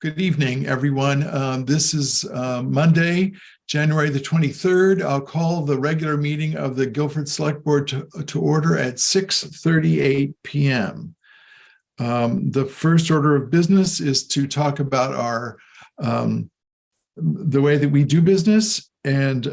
Good evening, everyone. This is Monday, January the 23rd. I'll call the regular meeting of the Guilford Select Board to order at 6:38 p.m. The first order of business is to talk about the way that we do business and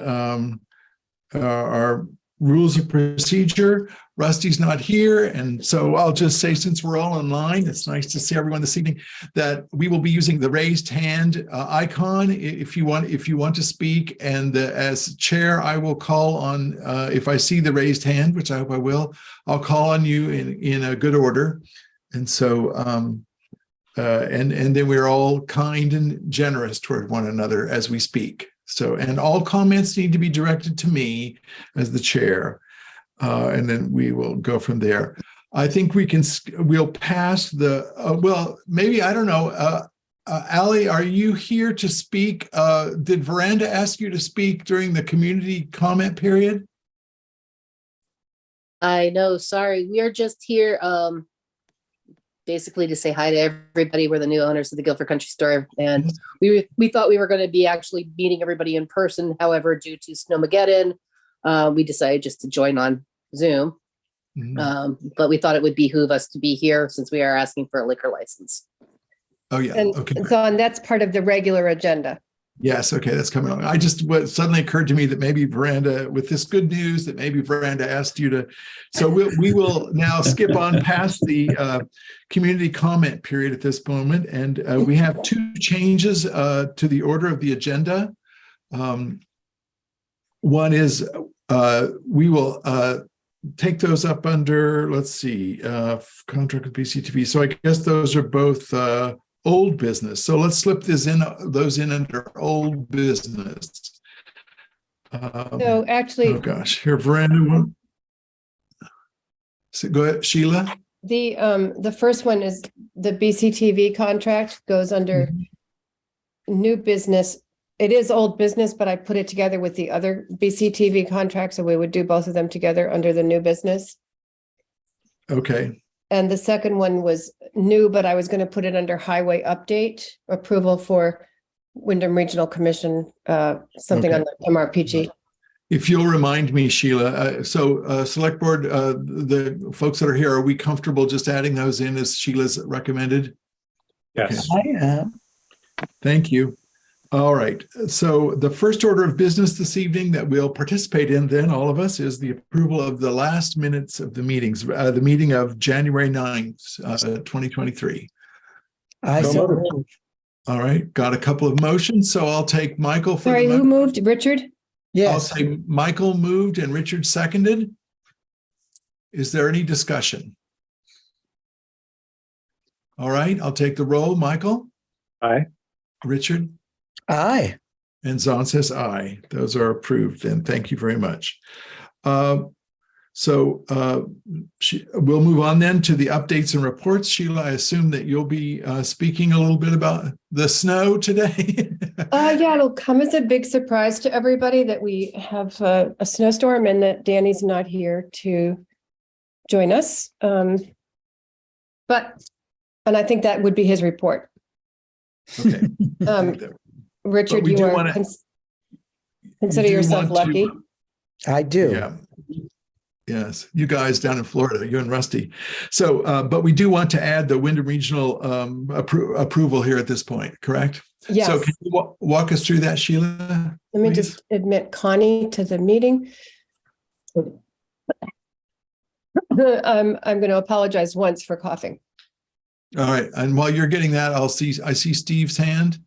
our rules of procedure. Rusty's not here, and so I'll just say, since we're all online, it's nice to see everyone this evening, that we will be using the raised hand icon if you want to speak, and as chair, I will call on if I see the raised hand, which I hope I will. I'll call on you in a good order, and so and then we're all kind and generous toward one another as we speak. So, and all comments need to be directed to me as the chair. And then we will go from there. I think we'll pass the, well, maybe, I don't know. Allie, are you here to speak? Did Veranda ask you to speak during the community comment period? I know, sorry. We are just here basically to say hi to everybody. We're the new owners of the Guilford Country Store, and we thought we were going to be actually meeting everybody in person. However, due to Snowmageddon, we decided just to join on Zoom. But we thought it would behoove us to be here since we are asking for a liquor license. Oh yeah, okay. And so, and that's part of the regular agenda. Yes, okay, that's coming on. What suddenly occurred to me that maybe Veranda, with this good news, that maybe Veranda asked you to. So we will now skip on past the community comment period at this moment, and we have two changes to the order of the agenda. One is we will take those up under, let's see, contract with BCTV. So I guess those are both old business. So let's slip those in under old business. So actually, oh gosh, here, Veranda. So go ahead, Sheila. The first one is the BCTV contract goes under new business. It is old business, but I put it together with the other BCTV contract, so we would do both of them together under the new business. Okay. And the second one was new, but I was going to put it under highway update approval for Wyndham Regional Commission, something on the MRPG. If you'll remind me, Sheila, Select Board, the folks that are here, are we comfortable just adding those in as Sheila's recommended? Yes. Okay. I am. Thank you. All right. So the first order of business this evening that we'll participate in, then, all of us, is the approval of the last minutes of the meetings, the meeting of January 9th, 2023. All right. Got a couple of motions. So I'll take Michael for Sorry, who moved? Richard? Yes. I'll say Michael moved and Richard seconded. Is there any discussion? All right. I'll take the roll. Michael? Aye. Richard? Aye. And Zon says aye. Those are approved, and thank you very much. We'll move on then to the updates and reports. Sheila, I assume that you'll be speaking a little bit about the snow today. Yeah, it'll come as a big surprise to everybody that we have a snowstorm and that Danny's not here to join us. And I think that would be his report. Okay. Richard, you are consider yourself lucky. I do. Yeah. Yes, you guys down in Florida, you and Rusty. So, but we do want to add the Wyndham Regional approval here at this point, correct? Yes. So can you walk us through that, Sheila? Let me just admit Connie to the meeting. I'm going to apologize once for coughing. All right, and while you're getting that, I see Steve's hand.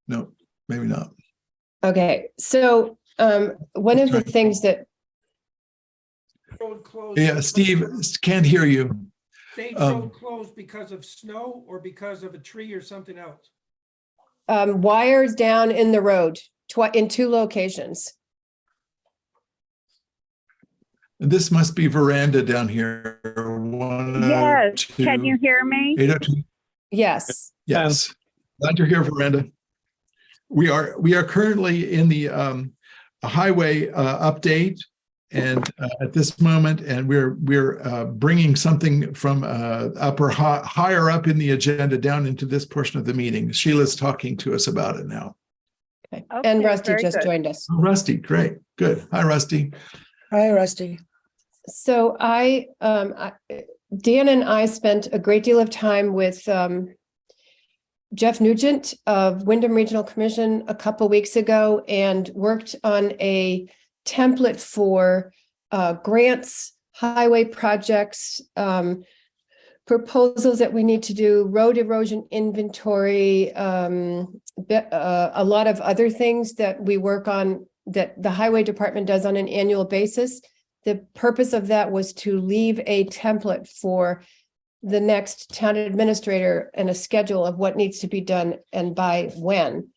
No, maybe not. Okay, so one of the things that yeah, Steve can't hear you. State road closed because of snow or because of a tree or something else? Wires down in the road in two locations. This must be Veranda down here. Yes. Can you hear me? 802. Yes. Yes. Glad you're here, Veranda. We are currently in the highway update, at this moment, and we're bringing something from higher up in the agenda down into this portion of the meeting. Sheila's talking to us about it now. Okay. Okay, And Rusty very just good. joined us. Oh, Rusty, great, good. Hi, Rusty. Hi, Rusty. So Dan and I spent a great deal of time with Jeff Nugent of Wyndham Regional Commission a couple weeks ago and worked on a template for grants, highway projects, proposals that we need to do, road erosion inventory, a lot of other things that we work on that the highway department does on an annual basis. The purpose of that was to leave a template for the next town administrator and a schedule of what needs to be done and by when.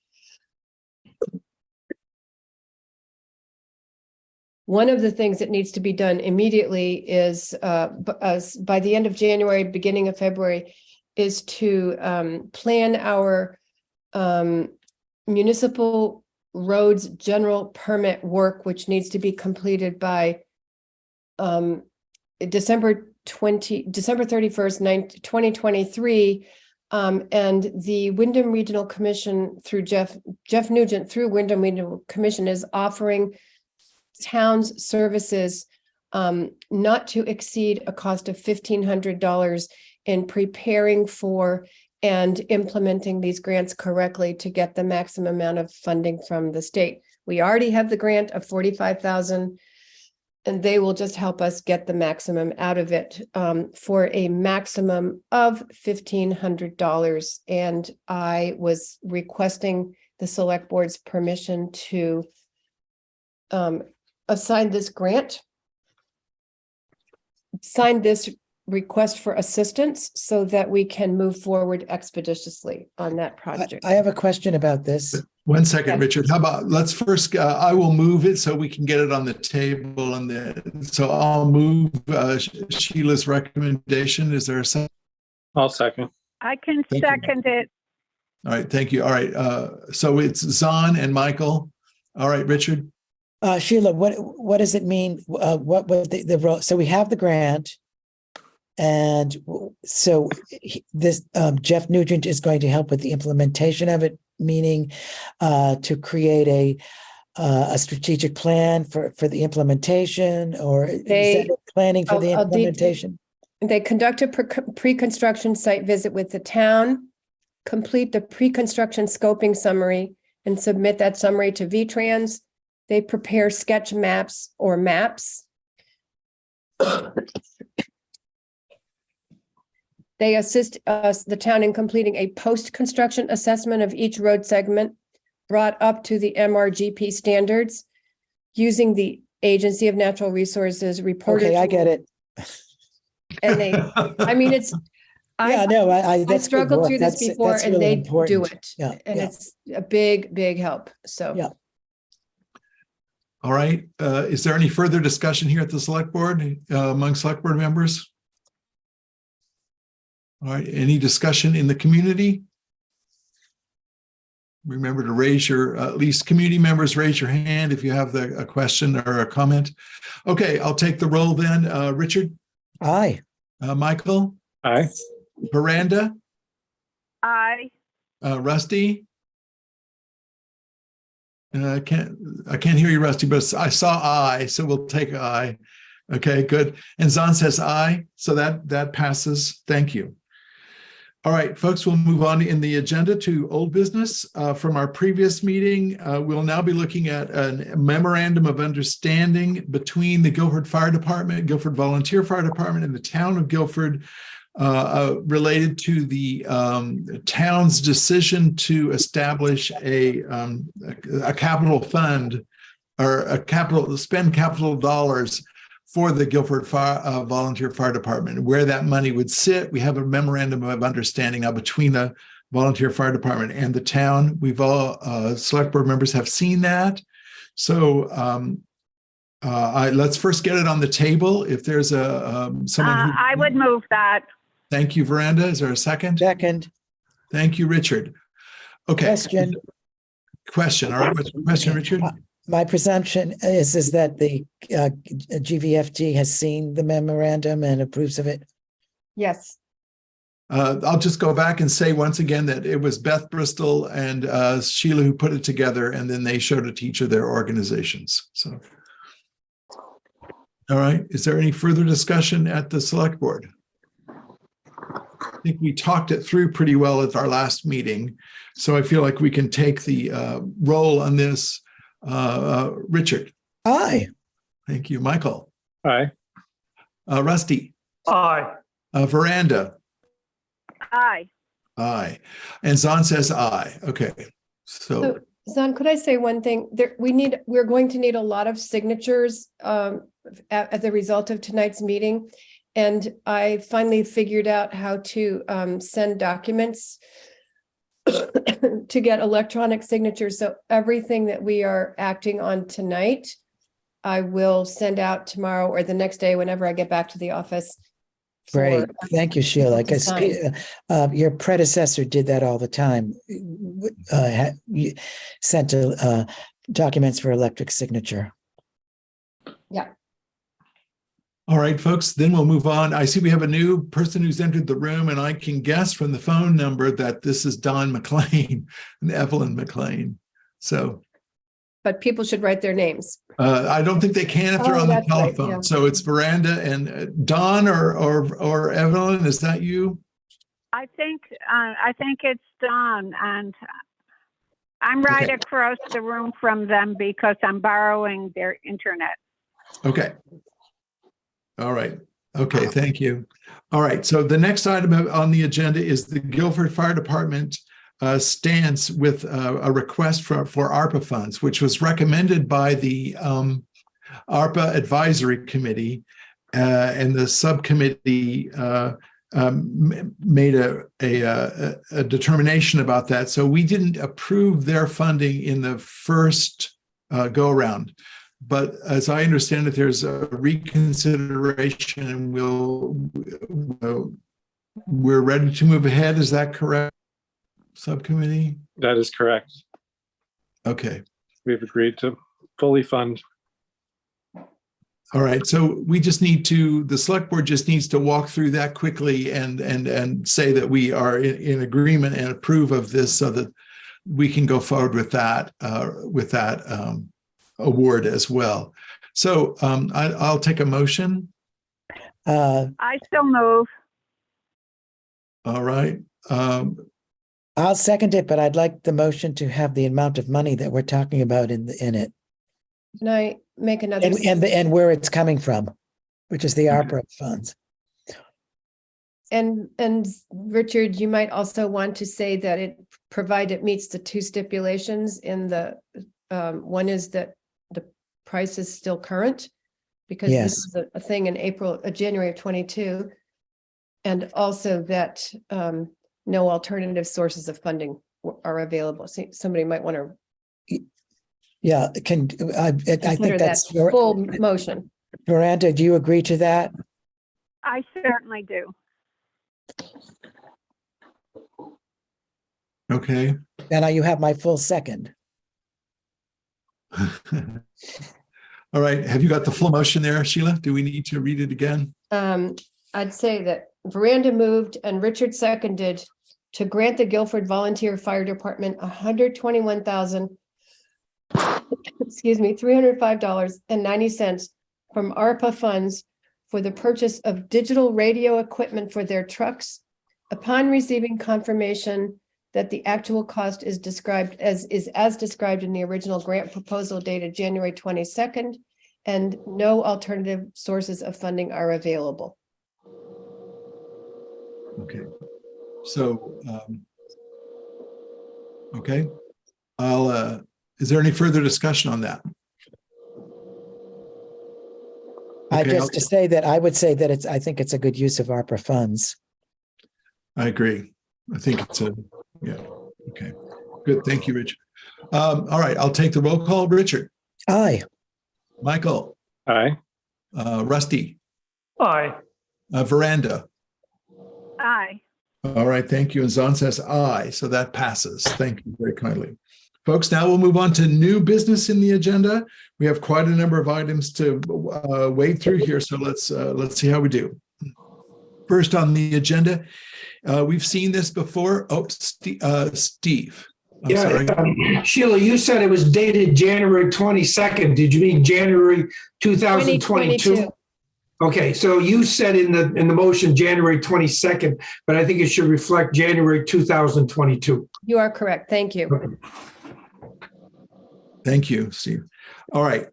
One of the things that needs to be done immediately is by the end of January, beginning of February, is to plan our municipal roads general permit work, which needs to be completed by December 31st, 2023. And the Wyndham Regional Commission through Jeff Nugent through Wyndham Regional Commission is offering towns services not to exceed a cost of $1,500 in preparing for and implementing these grants correctly to get the maximum amount of funding from the state. We already have the grant of $45,000, and they will just help us get the maximum out of it for a maximum of $1,500. And I was requesting the select board's permission to assign this grant, sign this request for assistance so that we can move forward expeditiously on that project. I have a question about this. 1 second, Okay. Richard. How about, let's first, I will move it so we can get it on the table, and so I'll move Sheila's recommendation. Is there a second? I'll second. I can Thank you. second it. All right, thank you. All right, so it's Zahn and Michael. All right, Richard. Sheila, what does it mean? What the role? So we have the grant, and so this Jeff Nugent is going to help with the implementation of it, meaning to create a strategic plan for the implementation, or is that planning for the implementation? They conduct a pre-construction site visit with the town, complete the pre-construction scoping summary, and submit that summary to VTrans. They prepare sketch maps or maps. They assist us, the town, in completing a post-construction assessment of each road segment brought up to the MRGP standards using the Agency of Natural Resources reported. Okay, I get it. And they, I mean, it's, Yeah, no, I that's good struggled work. through this before that's and really they important. do it. Yeah, And yeah. it's a big help. So. Yeah. All right, is there any further discussion here at the select board among select board members? All right, any discussion in the community? Remember to raise your, at least community members, raise your hand if you have a question or a comment. Okay, I'll take the roll then. Richard? Aye. Michael? Aye. Veranda? Aye. Rusty? I can't hear you, Rusty, but I saw aye, so we'll take aye. Okay, good. And Zahn says aye, so that passes. Thank you. All right, folks, we'll move on in the agenda to old business. From our previous meeting, we'll now be looking at a memorandum of understanding between the Guilford Fire Department, Guilford Volunteer Fire Department, and the town of Guilford related to the town's decision to establish a capital fund or spend capital dollars for the Guilford Volunteer Fire Department. Where that money would sit, we have a memorandum of understanding now between the Volunteer Fire Department and the town. We've all, select board members have seen that. So let's first get it on the table. If there's someone who... I would move that. Thank you, Veranda. Is there a second? Second. Thank you, Richard. Okay. Question. Question. All right. What's the question, Richard? my presumption is that the GVFD has seen the memorandum and approves of it. Yes. I'll just go back and say once again that it was Beth Bristol and Sheila who put it together, and then they showed it to each of their organizations. So, all right. Is there any further discussion at the select board? I think we talked it through pretty well at our last meeting, so I feel like we can take the roll on this. Richard. Aye. Thank you. Michael. Aye. Rusty. Aye. Veranda. Aye. Aye. And Zahn says aye. Okay. So, Zan, could I say one thing? We're going to need a lot of signatures as a result of tonight's meeting. And I finally figured out how to send documents to get electronic signatures. So everything that we are acting on tonight, I will send out tomorrow or the next day whenever I get back to the office. Great. Thank you, Sheila. to sign. Your predecessor did that all the time. You sent documents for electric signature. Yeah. All right, folks, then we'll move on. I see we have a new person who's entered the room, and I can guess from the phone number that this is Don McLean and Evelyn McLean. So. But people should write their names. I don't think they can if they're Oh, on the that's right, telephone. yeah. So it's Veranda and Don or Evelyn. Is that you? I think it's Dawn, and I'm right Okay. across the room from them because I'm borrowing their internet. Okay. All right. Okay. Thank you. All right. So the next item on the agenda is the Guilford Fire Department stance with a request for ARPA funds, which was recommended by the ARPA Advisory Committee, and the subcommittee made a determination about that. So we didn't approve their funding in the first go around. But as I understand it, there's a reconsideration, and we're ready to move ahead. Is that correct, subcommittee? That is correct. Okay. We've agreed to fully fund. All right. So we just need to, the select board just needs to walk through that quickly and say that we are in agreement and approve of this so that we can go forward with that award as well. So I'll take a motion. I still move. All right. I'll second it, but I'd like the motion to have the amount of money that we're talking about in it, Can I make another? and where it's coming from, which is the ARPA funds. And Richard, you might also want to say that it meets the two stipulations in the, one is that the price is still current, because Yes. this is a thing in January of 22. And also that no alternative sources of funding are available. So somebody might want to Yeah, I think consider that that's full motion. Veranda, do you agree to that? I certainly do. Okay. And you have my full second. All right. Have you got the full motion there, Sheila? Do we need to read it again? I'd say that Veranda moved and Richard seconded to grant the Guilford Volunteer Fire Department $121,000, $305.90 from ARPA funds for the purchase of digital radio equipment for their trucks upon receiving confirmation that the actual cost is described as described in the original grant proposal dated January 22nd, and no alternative sources of funding are available. Okay. So, okay. Is there any further discussion on that? Okay, To say that I would say that I think it's a good use of ARPA funds. I agree. I think it's yeah. Okay, good. Thank you, Richard. All right, I'll take the roll call. Richard. Aye. Michael. Aye. Rusty. Aye. Veranda. Aye. All right, thank you. And Zahn says aye, so that passes. Thank you very kindly. Folks, now we'll move on to new business in the agenda. We have quite a number of items to wade through here, so let's see how we do. First on the agenda, we've seen this before. Oh, Steve. I'm sorry. Sheila, you said it was dated January 22nd. Did you mean January 2022? 2022. Okay, so you said in the motion January 22nd, but I think it should reflect January 2022. You are correct. Thank you. Thank you, Steve. All right.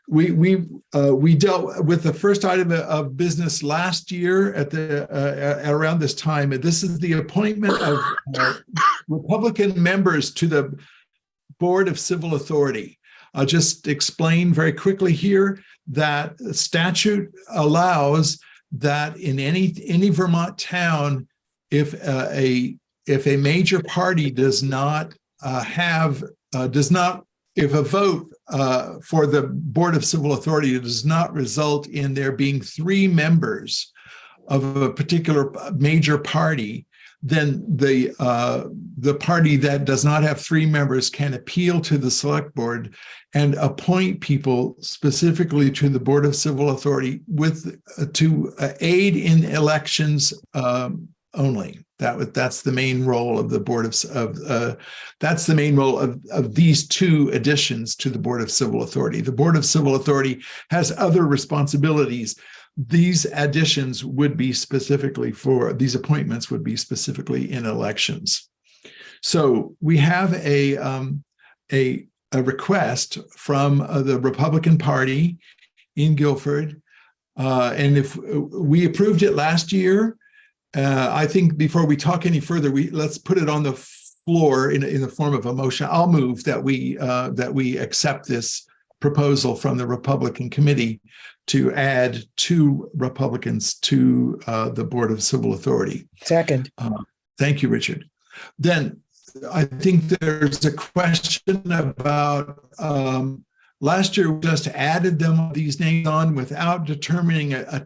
We dealt with the first item of business last year at around this time. This is the appointment of Republican members to the Board of Civil Authority. I'll just explain very quickly here that statute allows that in any Vermont town, if a major party if a vote for the Board of Civil Authority does not result in there being 3 members of a particular major party, then the party that does not have 3 members can appeal to the Select Board and appoint people specifically to the Board of Civil Authority to aid in elections only. That's the main role of the Board that's the main role of these 2 additions to the Board of Civil Authority. The Board of Civil Authority has other responsibilities. These additions would be specifically these appointments would be specifically in elections. So we have a request from the Republican Party in Guilford, and if we approved it last year. I think before we talk any further, let's put it on the floor in the form of a motion. I'll move that we accept this proposal from the Republican committee to add 2 Republicans to the Board of Civil Authority. Second. Thank you, Richard. Then I think there's a question about last year we just added these names on without determining a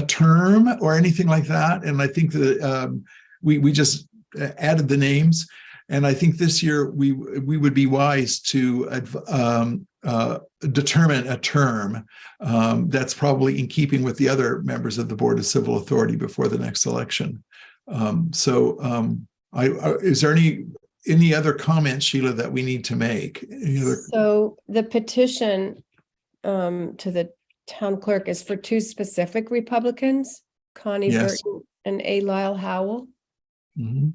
term or anything like that. And I think that we just added the names. And I think this year we would be wise to determine a term that's probably in keeping with the other members of the Board of Civil Authority before the next election. Is there any other comments, Sheila, that we need to make? So the petition to the town clerk is for 2 specific Republicans, Connie Yes. Burton and A. Lyle Howell. Mm-hmm.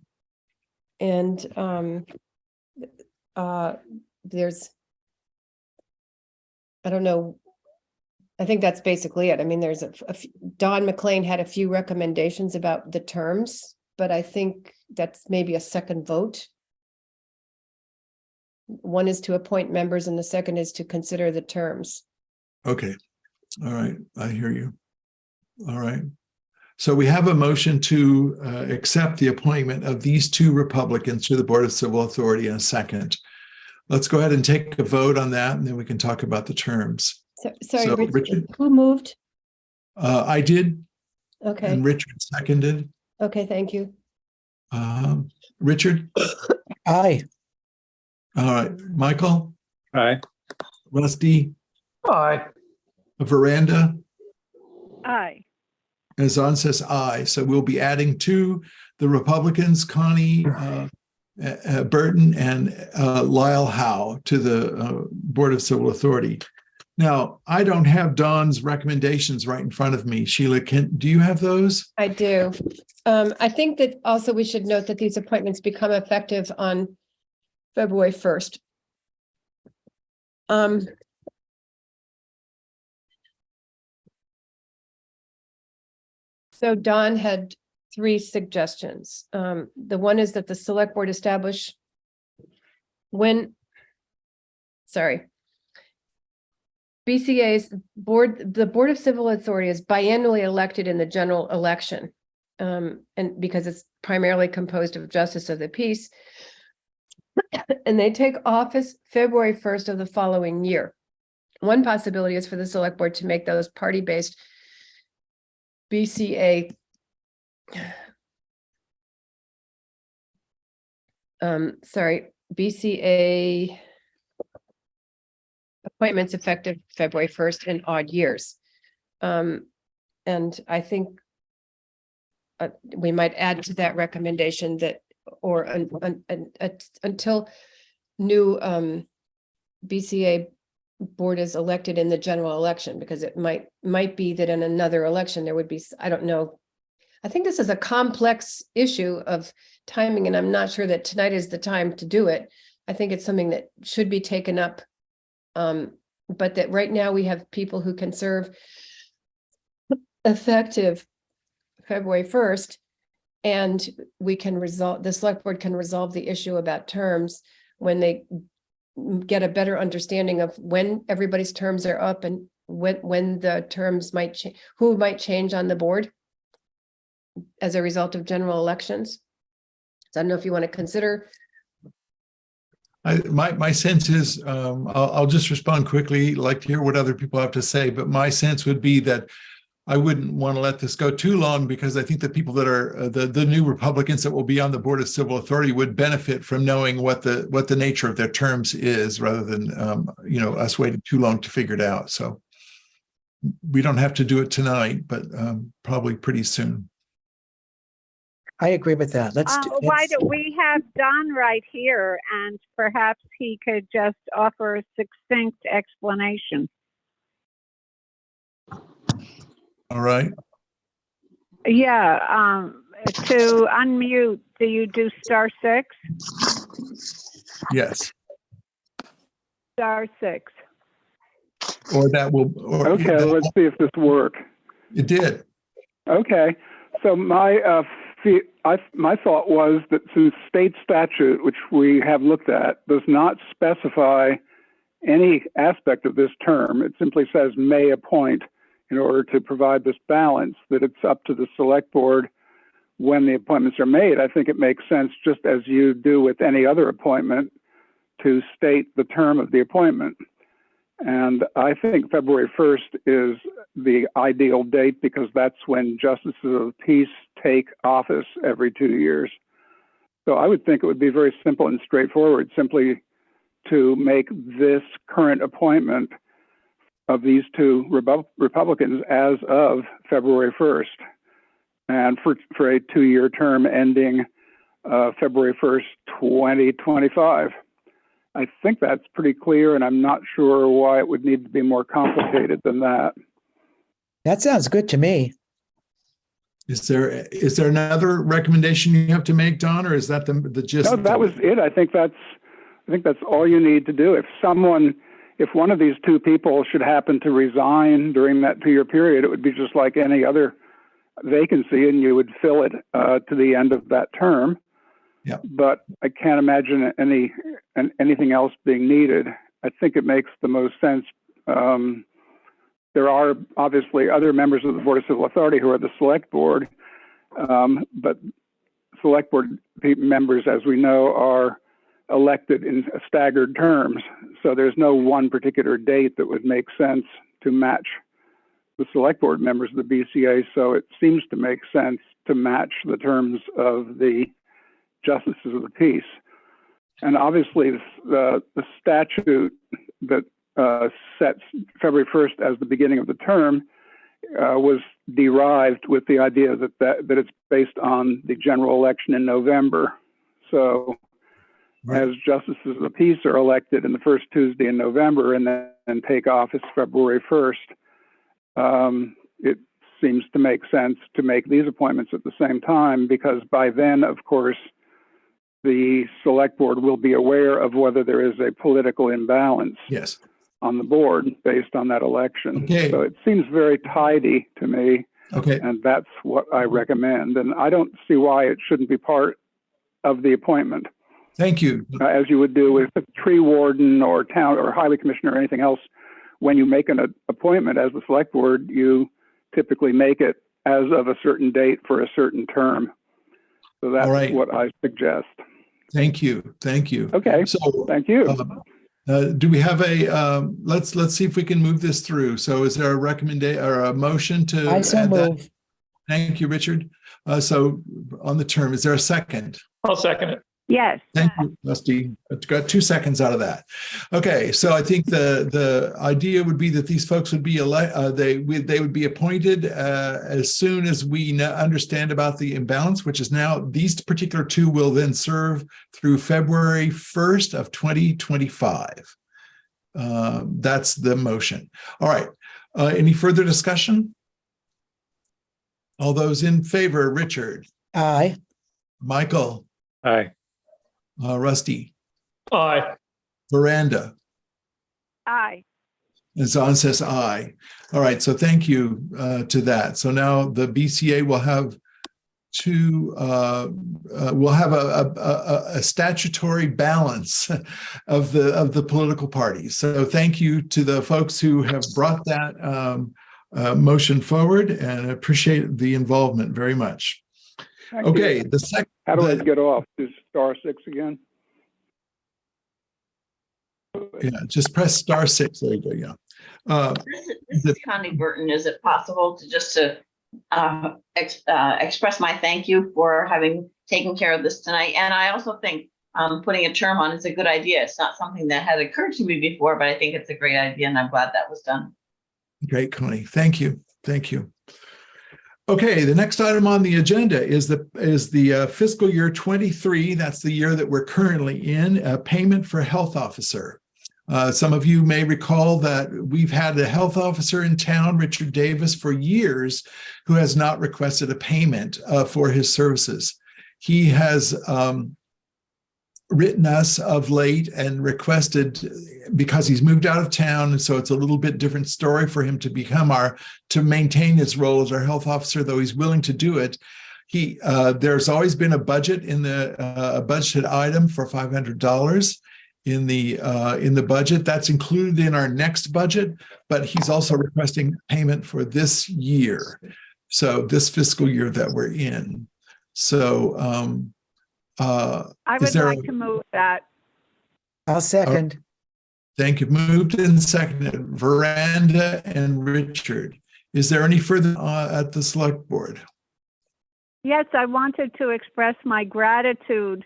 And there's, I don't know, I think that's basically it. I mean, there's Don McLean had a few recommendations about the terms, but I think that's maybe a second vote. One is to appoint members and the second is to consider the terms. Okay. All right. I hear you. All right. So we have a motion to accept the appointment of these 2 Republicans to the Board of Civil Authority in a second. Let's go ahead and take a vote on that, and then we can talk about the terms. Sorry, So, Richard, who moved? I did, Okay, and Richard seconded. okay, thank you. Richard? Aye. All right. Michael? Aye. Rusty? Aye. Veranda? Aye. And Zahn says aye. So we'll be adding 2, the Republicans, Connie Burton and Lyle Howe to the Board of Civil Authority. Now, I don't have Don's recommendations right in front of me. Sheila, do you have those? I do. I think that also we should note that these appointments become effective on February 1st. So Don had 3 suggestions. The one is that the Select Board establish the Board of Civil Authority is biannually elected in the general election. And because it's primarily composed of justice of the peace. And they take office February 1st of the following year. One possibility is for the Select Board to make those party-based BCA BCA appointments effective February 1st in odd years. And I think we might add to that recommendation that, or until new BCA board is elected in the general election, because it might be that in another election there would be, I don't know. I think this is a complex issue of timing, and I'm not sure that tonight is the time to do it. I think it's something that should be taken up. But that right now we have people who can serve effective February 1st, and we can resolve, the select board can resolve the issue about terms when they get a better understanding of when everybody's terms are up and when the terms might change, who might change on the board as a result of general elections. So I don't know if you want to consider. My sense is, I'll just respond quickly, like to hear what other people have to say, but my sense would be that I wouldn't want to let this go too long, because I think the people that are the new Republicans that will be on the Board of Civil Authority would benefit from knowing what the nature of their terms is, rather than us waiting too long to figure it out. So we don't have to do it tonight, but probably pretty soon. I agree with that. Why don't we have Don right here, and perhaps he could just offer a succinct explanation. All right. Yeah, to unmute, do you do *6? Yes. *6. Or that will. Or Okay, let's see if this works. It did. Okay, so my thought was that since state statute, which we have looked at, does not specify any aspect of this term, it simply says may appoint in order to provide this balance, that it's up to the select board when the appointments are made. I think it makes sense, just as you do with any other appointment, to state the term of the appointment. And I think February 1st is the ideal date, because that's when justices of the peace take office every 2 years. So I would think it would be very simple and straightforward, simply to make this current appointment of these two Republicans as of February 1st, and for a 2-year term ending February 1st, 2025. I think that's pretty clear, and I'm not sure why it would need to be more complicated than that. That sounds good to me. Is there another recommendation you have to make, Don, or is that the gist? No, that was it. I think that's all you need to do. If one of these two people should happen to resign during that 2-year period, it would be just like any other vacancy, and you would fill it to the end of that term. Yeah. But I can't imagine anything else being needed. I think it makes the most sense. There are obviously other members of the Board of Civil Authority who are the select board, but select board members, as we know, are elected in staggered terms. So there's no one particular date that would make sense to match the select board members of the BCA. So it seems to make sense to match the terms of the justices of the peace. And obviously the statute that sets February 1st as the beginning of the term was derived with the idea that it's based on the general election in November. So as justices of the peace are elected in the first Tuesday in November and then take office February 1st, it seems to make sense to make these appointments at the same time, because by then, of course, the select board will be aware of whether there is a political imbalance Yes. on the board based on that election. Okay. So it seems very tidy to me, Okay. and that's what I recommend. And I don't see why it shouldn't be part of the appointment, Thank you. as you would do with a tree warden or town or highway commissioner or anything else. When you make an appointment as the select board, you typically make it as of a certain date for a certain term. So that's All right. what I suggest. Thank you. Thank you. Okay. So Thank you. do we have a, let's see if we can move this through. So is there a recommendation or a motion to I so add that? move. Thank you, Richard. So on the term, is there a second? I'll second it. Yes. Thank you, Rusty. I've got 2 seconds out of that. Okay, so I think the idea would be that these folks would be they would be appointed as soon as we understand about the imbalance, which is now these particular 2 will then serve through February 1st of 2025. That's the motion. All right. Any further discussion? All those in favor, Richard, Aye. Michael, Aye. Rusty, Aye. Veranda, Aye. and Zahn says aye. All right, so thank you to that. So now the BCA will have a statutory balance of the political parties. So thank you to the folks who have brought that motion forward, and appreciate the involvement very much. Thank you. Okay, the second. How do I get off? Is *6 again? Yeah, just press *6. There you go. Yeah. This is Connie Burton. Is it possible to just express my thank you for having taken care of this tonight? And I also think putting a term on is a good idea. It's not something that had occurred to me before, but I think it's a great idea, and I'm glad that was done. Great, Connie. Thank you. Thank you. Okay, the next item on the agenda is the fiscal year 23. That's the year that we're currently in, payment for health officer. Some of you may recall that we've had a health officer in town, Richard Davis, for years, who has not requested a payment for his services. He has written us of late and requested, because he's moved out of town, and so it's a little bit different story for him to maintain his role as our health officer, though he's willing to do it. There's always been a budget in a budget item for $500 in the budget. That's included in our next budget, but he's also requesting payment for this year, so this fiscal year that we're in. So I would like to move that. I'll second. Thank you. Moved and seconded. Veranda and Richard. Is there any further at the select board? Yes, I wanted to express my gratitude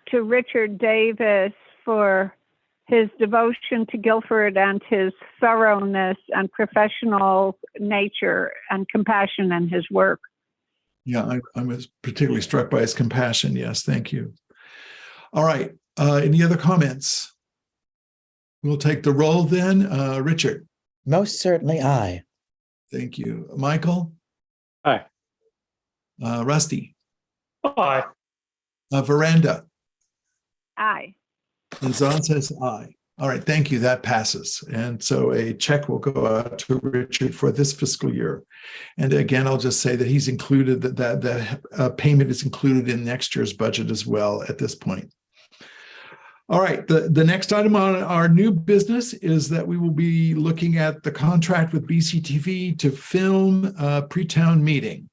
to Richard Davis for his devotion to Guilford and his thoroughness and professional nature and compassion in his work. Yeah, I was particularly struck by his compassion. Yes, thank you. All right. Any other comments? We'll take the roll then. Richard. Most certainly aye. Thank you. Michael. Aye. Rusty. Aye. Veranda. Aye. And Zahn says aye. All right, thank you. That passes. And so a check will go out to Richard for this fiscal year. And again, I'll just say that he's included, that payment is included in next year's budget as well at this point. All right, the next item on our new business is that we will be looking at the contract with BCTV to film a pre-town meeting.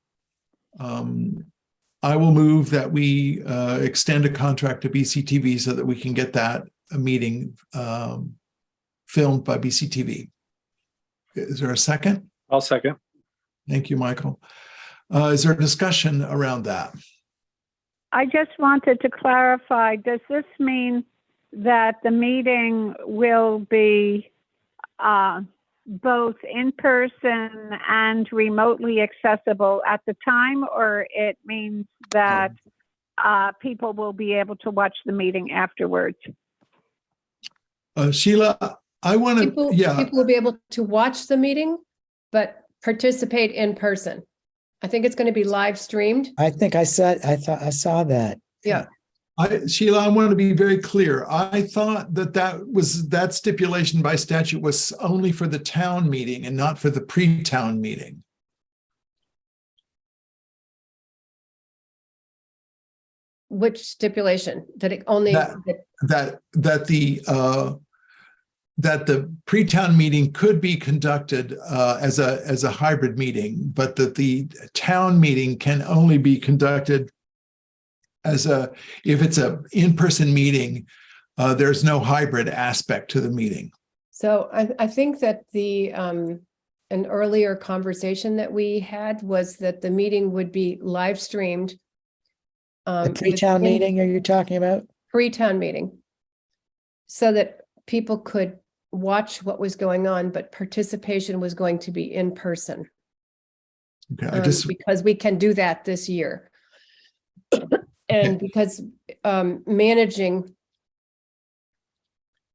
I will move that we extend a contract to BCTV so that we can get that meeting filmed by BCTV. Is there a second? I'll second. Thank you, Michael. Is there a discussion around that? I just wanted to clarify, does this mean that the meeting will be both in person and remotely accessible at the time, or it means that people will be able to watch the meeting afterwards? Sheila, I want to, People will be able to watch the meeting, but participate in person. I think it's going to be live streamed. I think I saw that. Yeah. Sheila, I want to be very clear. I thought that stipulation by statute was only for the town meeting and not for the pre-town meeting. Which stipulation? That it only that the pre-town meeting could be conducted as a hybrid meeting, but that the town meeting can only be conducted if it's a in-person meeting. There's no hybrid aspect to the meeting. So I think that an earlier conversation that we had was that the meeting would be live streamed. The pre-town meeting are you talking about? pre-town meeting so that people could watch what was going on, but participation was going to be in person. Okay, Because we can do that this year. And because managing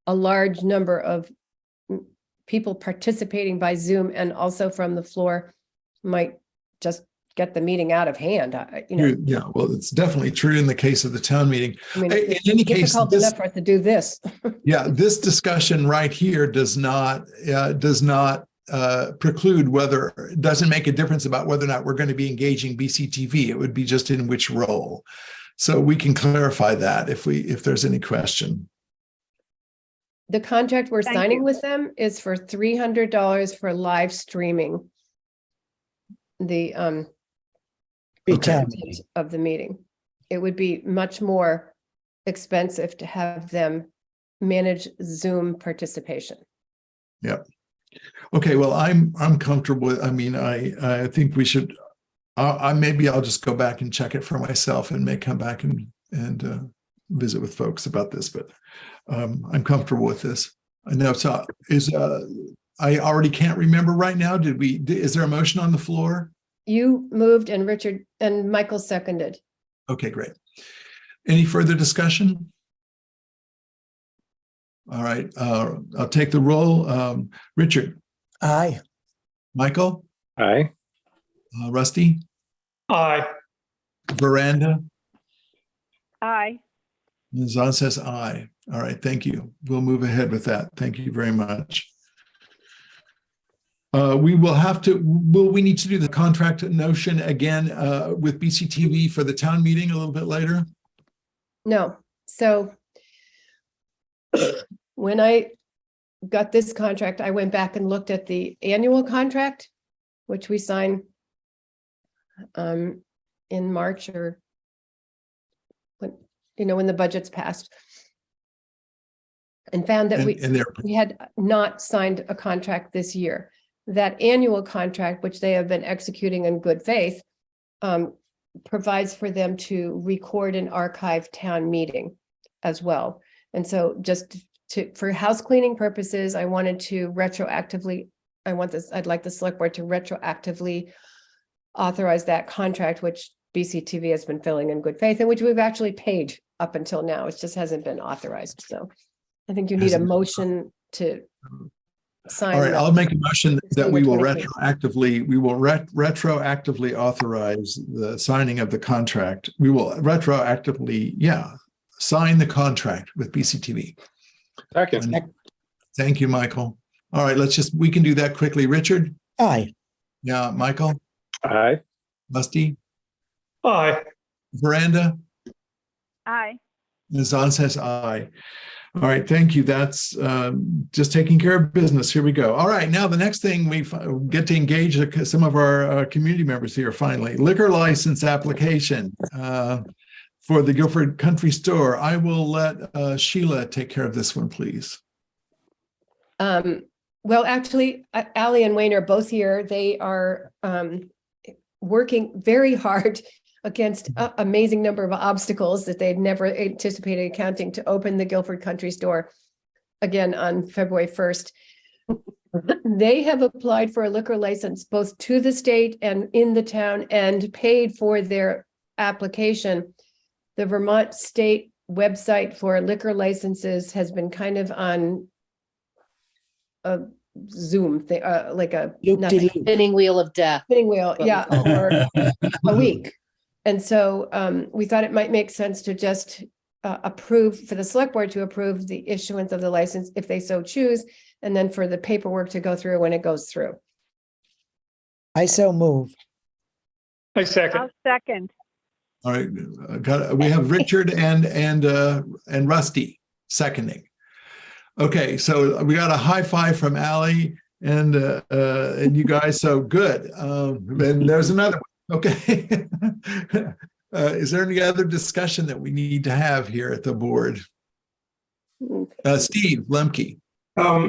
a large number of people participating by Zoom and also from the floor might just get the meeting out of hand, yeah, well, it's definitely true in the case of the town meeting. I mean, In it's any case, difficult enough for us to do this. yeah, this discussion right here does not preclude whether, doesn't make a difference about whether or not we're going to be engaging BCTV. It would be just in which role. So we can clarify that if there's any question. The contract we're Thank signing you. with them is for $300 for live streaming the Pre-town content meeting. of the meeting. It would be much more expensive to have them manage Zoom participation. Yep. Okay, well, I'm comfortable with, I mean, I think we should, maybe I'll just go back and check it for myself and may come back and visit with folks about this, but I'm comfortable with this. I know, so I already can't remember right now. Is there a motion on the floor? You moved and Richard and Michael seconded. Okay, great. Any further discussion? All right, I'll take the roll. Richard, Aye. Michael, Aye. Rusty, Aye. Veranda, Aye. Zahn says aye. All right, thank you. We'll move ahead with that. Thank you very much. We need to do the contract notion again with BCTV for the town meeting a little bit later? No, so when I got this contract, I went back and looked at the annual contract, which we sign in March or when the budget's passed, and found that we had not signed a contract this year. That annual contract, which they have been executing in good faith, provides for them to record and archive town meeting as well. And so just for house cleaning purposes, I wanted to retroactively, I'd like the select board to retroactively authorize that contract, which BCTV has been filling in good faith and which we've actually paid up until now. It just hasn't been authorized. So I think you need a motion to sign. All right, I'll make a motion that we will December retroactively authorize the signing of the contract. We will retroactively, sign the contract with BCTV. Second. Thank you, Michael. All right, we can do that quickly. Richard? Aye. Yeah, Michael? Aye. Rusty? Aye. Veranda? Aye. Zahn says aye. All right, thank you. That's just taking care of business. Here we go. All right, now the next thing we get to engage some of our community members here finally. Liquor license application for the Guilford Country Store. I will let Sheila take care of this one, please. Well, actually, Allie and Wayne are both here. They are working very hard against an amazing number of obstacles that they'd never anticipated encountering to open the Guilford Country Store again on February 1st. They have applied for a liquor license both to the state and in the town and paid for their application. The Vermont state website for liquor licenses has been kind of on a Zoom thing, like a Spinning wheel of death. spinning wheel, for a week. And so we thought it might make sense to just approve, for the select board to approve the issuance of the license if they so choose, and then for the paperwork to go through when it goes through. I so move. I second. I'll second. All right, we have Richard and Rusty seconding. Okay, so we got a high five from Allie and you guys, so good. And there's another one. Okay. Is there any other discussion that we need to have here at the board? Steve Lemke.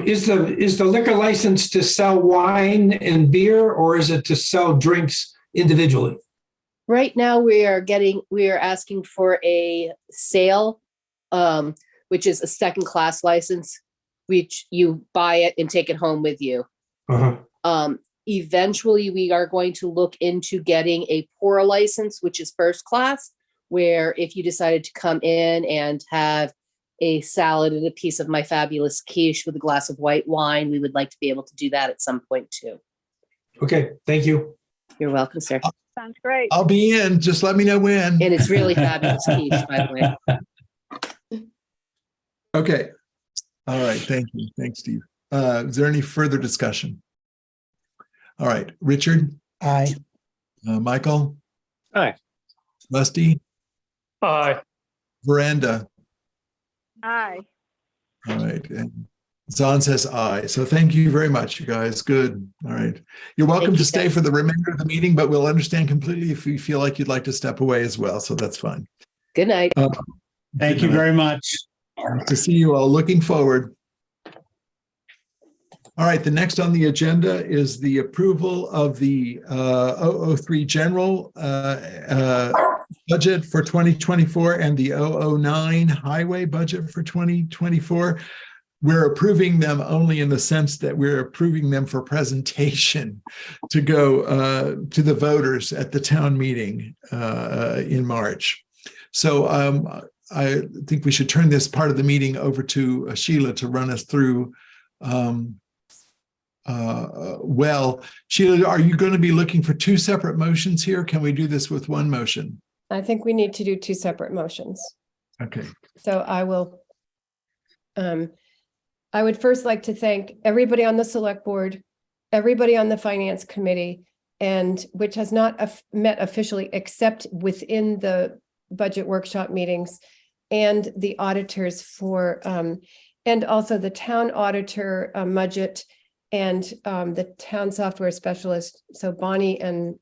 Is the liquor license to sell wine and beer, or is it to sell drinks individually? Right now, we are asking for a sale which is a second class license, which you buy it and take it home with you. Uh-huh. Eventually, we are going to look into getting a pour license, which is first class, where if you decided to come in and have a salad and a piece of my fabulous quiche with a glass of white wine, we would like to be able to do that at some point too. Okay, thank you. You're welcome, sir. Sounds great. I'll be in. Just let me know when. And it's really fabulous quiche, by the way. Okay. All right. Thank you. Thanks, Steve. Is there any further discussion? All right. Richard, Aye. Michael, Aye. Rusty, Aye. Veranda. Aye. All right. And Zahn says aye. So thank you very much, you guys. Good. All right. You're welcome Thank to you, stay guys. for the remainder of the meeting, but we'll understand completely if you feel like you'd like to step away as well. So that's fine. Good night. Thank you very much. Nice to see you all. Looking forward. All right, the next on the agenda is the approval of the 003 general budget for 2024 and the 009 highway budget for 2024. We're approving them only in the sense that we're approving them for presentation to go to the voters at the town meeting in March. So I think we should turn this part of the meeting over to Sheila to run us through. Well, Sheila, are you going to be looking for two separate motions here? Can we do this with one motion? I think we need to do two separate motions. Okay. So I will, I would first like to thank everybody on the select board, everybody on the finance committee, and which has not met officially except within the budget workshop meetings, and the auditors for, and also the town auditor, Mudgett, and the town software specialist, so Bonnie and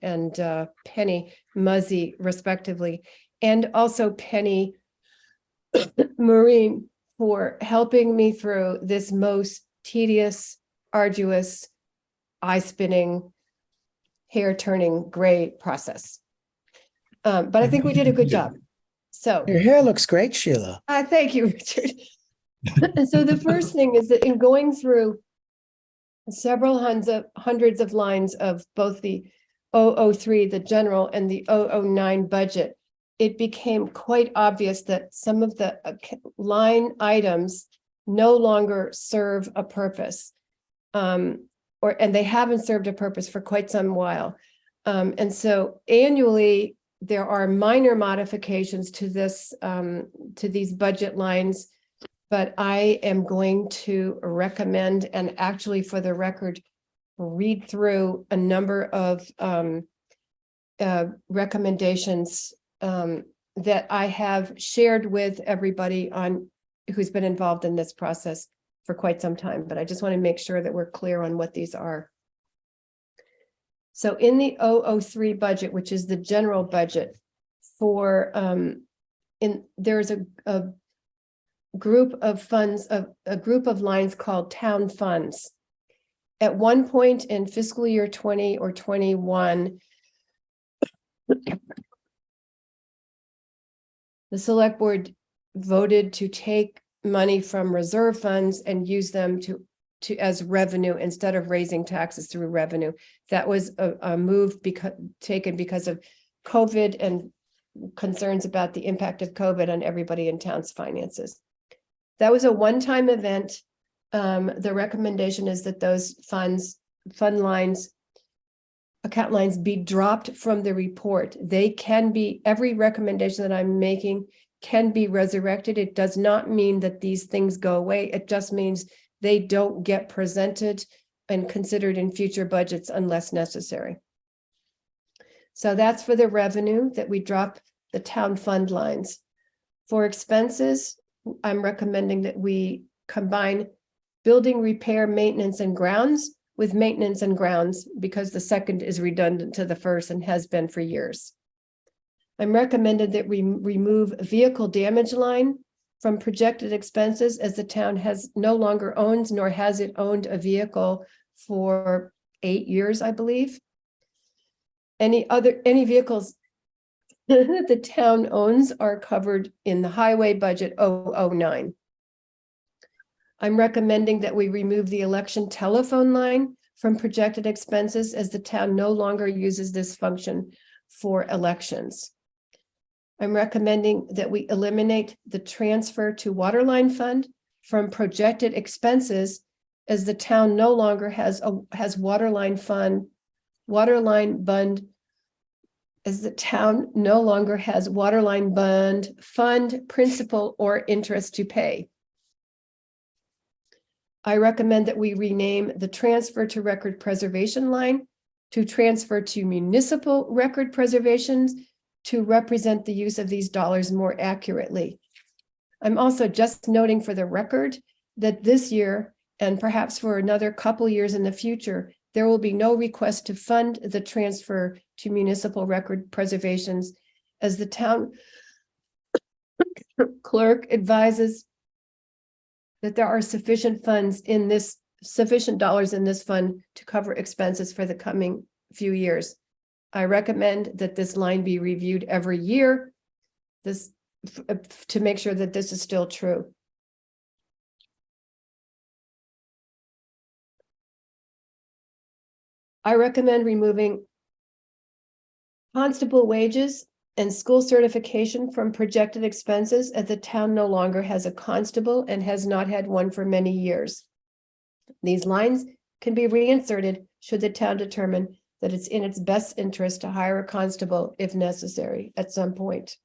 Penny Muzzy respectively, and also Penny Marine for helping me through this most tedious, arduous, eye-spinning, hair-turning gray process. But I think we did a good job. So Your hair looks great, Sheila. thank you, Richard. So the first thing is that in going through several hundreds of lines of both the 003, the general, and the 009 budget, it became quite obvious that some of the line items no longer serve a purpose, and they haven't served a purpose for quite some while. And so annually, there are minor modifications to this, to these budget lines, but I am going to recommend, and actually for the record, read through a number of recommendations that I have shared with everybody who's been involved in this process for quite some time, but I just want to make sure that we're clear on what these are. So in the 003 budget, which is the general budget for, there's a group of funds, a group of lines called town funds. At one point in fiscal year 20 or 21, the select board voted to take money from reserve funds and use them as revenue instead of raising taxes through revenue. That was a move taken because of COVID and concerns about the impact of COVID on everybody in town's finances. That was a one-time event. The recommendation is that those account lines be dropped from the report. They can be, every recommendation that I'm making can be resurrected. It does not mean that these things go away. It just means they don't get presented and considered in future budgets unless necessary. So that's for the revenue, that we drop the town fund lines. For expenses, I'm recommending that we combine building, repair, maintenance, and grounds with maintenance and grounds, because the second is redundant to the first and has been for years. I'm recommended that we remove vehicle damage line from projected expenses, as the town no longer owns, nor has it owned a vehicle for 8 years, I believe. Any vehicles that the town owns are covered in the highway budget 009. I'm recommending that we remove the election telephone line from projected expenses as the town no longer uses this function for elections. I'm recommending that we eliminate the transfer to waterline fund from projected expenses as the town no longer has waterline fund principal or interest to pay. I recommend that we rename the transfer to record preservation line to transfer to municipal record preservations to represent the use of these dollars more accurately. I'm also just noting for the record that this year, and perhaps for another couple years in the future, there will be no request to fund the transfer to municipal record preservations as the town clerk advises that there are sufficient dollars in this fund to cover expenses for the coming few years. I recommend that this line be reviewed every year to make sure that this is still true. I recommend removing constable wages and school certification from projected expenses as the town no longer has a constable and has not had one for many years. These lines can be reinserted should the town determine that it's in its best interest to hire a constable if necessary at some point.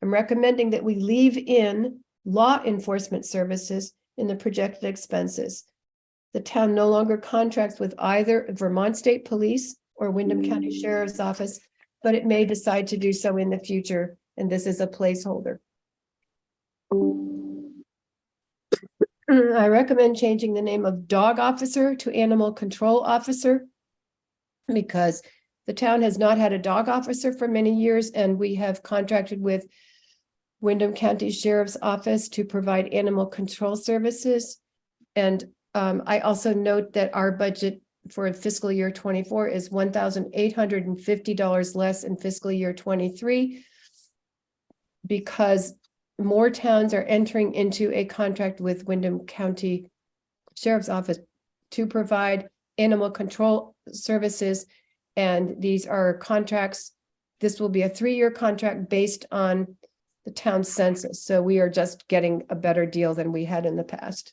I'm recommending that we leave in law enforcement services in the projected expenses. The town no longer contracts with either Vermont State Police or Windham County Sheriff's Office, but it may decide to do so in the future, and this is a placeholder. I recommend changing the name of dog officer to animal control officer because the town has not had a dog officer for many years, and we have contracted with Windham County Sheriff's Office to provide animal control services. And I also note that our budget for fiscal year 24 is $1,850 less in fiscal year 23 because more towns are entering into a contract with Windham County Sheriff's Office to provide animal control services. And these are contracts. This will be a 3-year contract based on the town census. So we are just getting a better deal than we had in the past.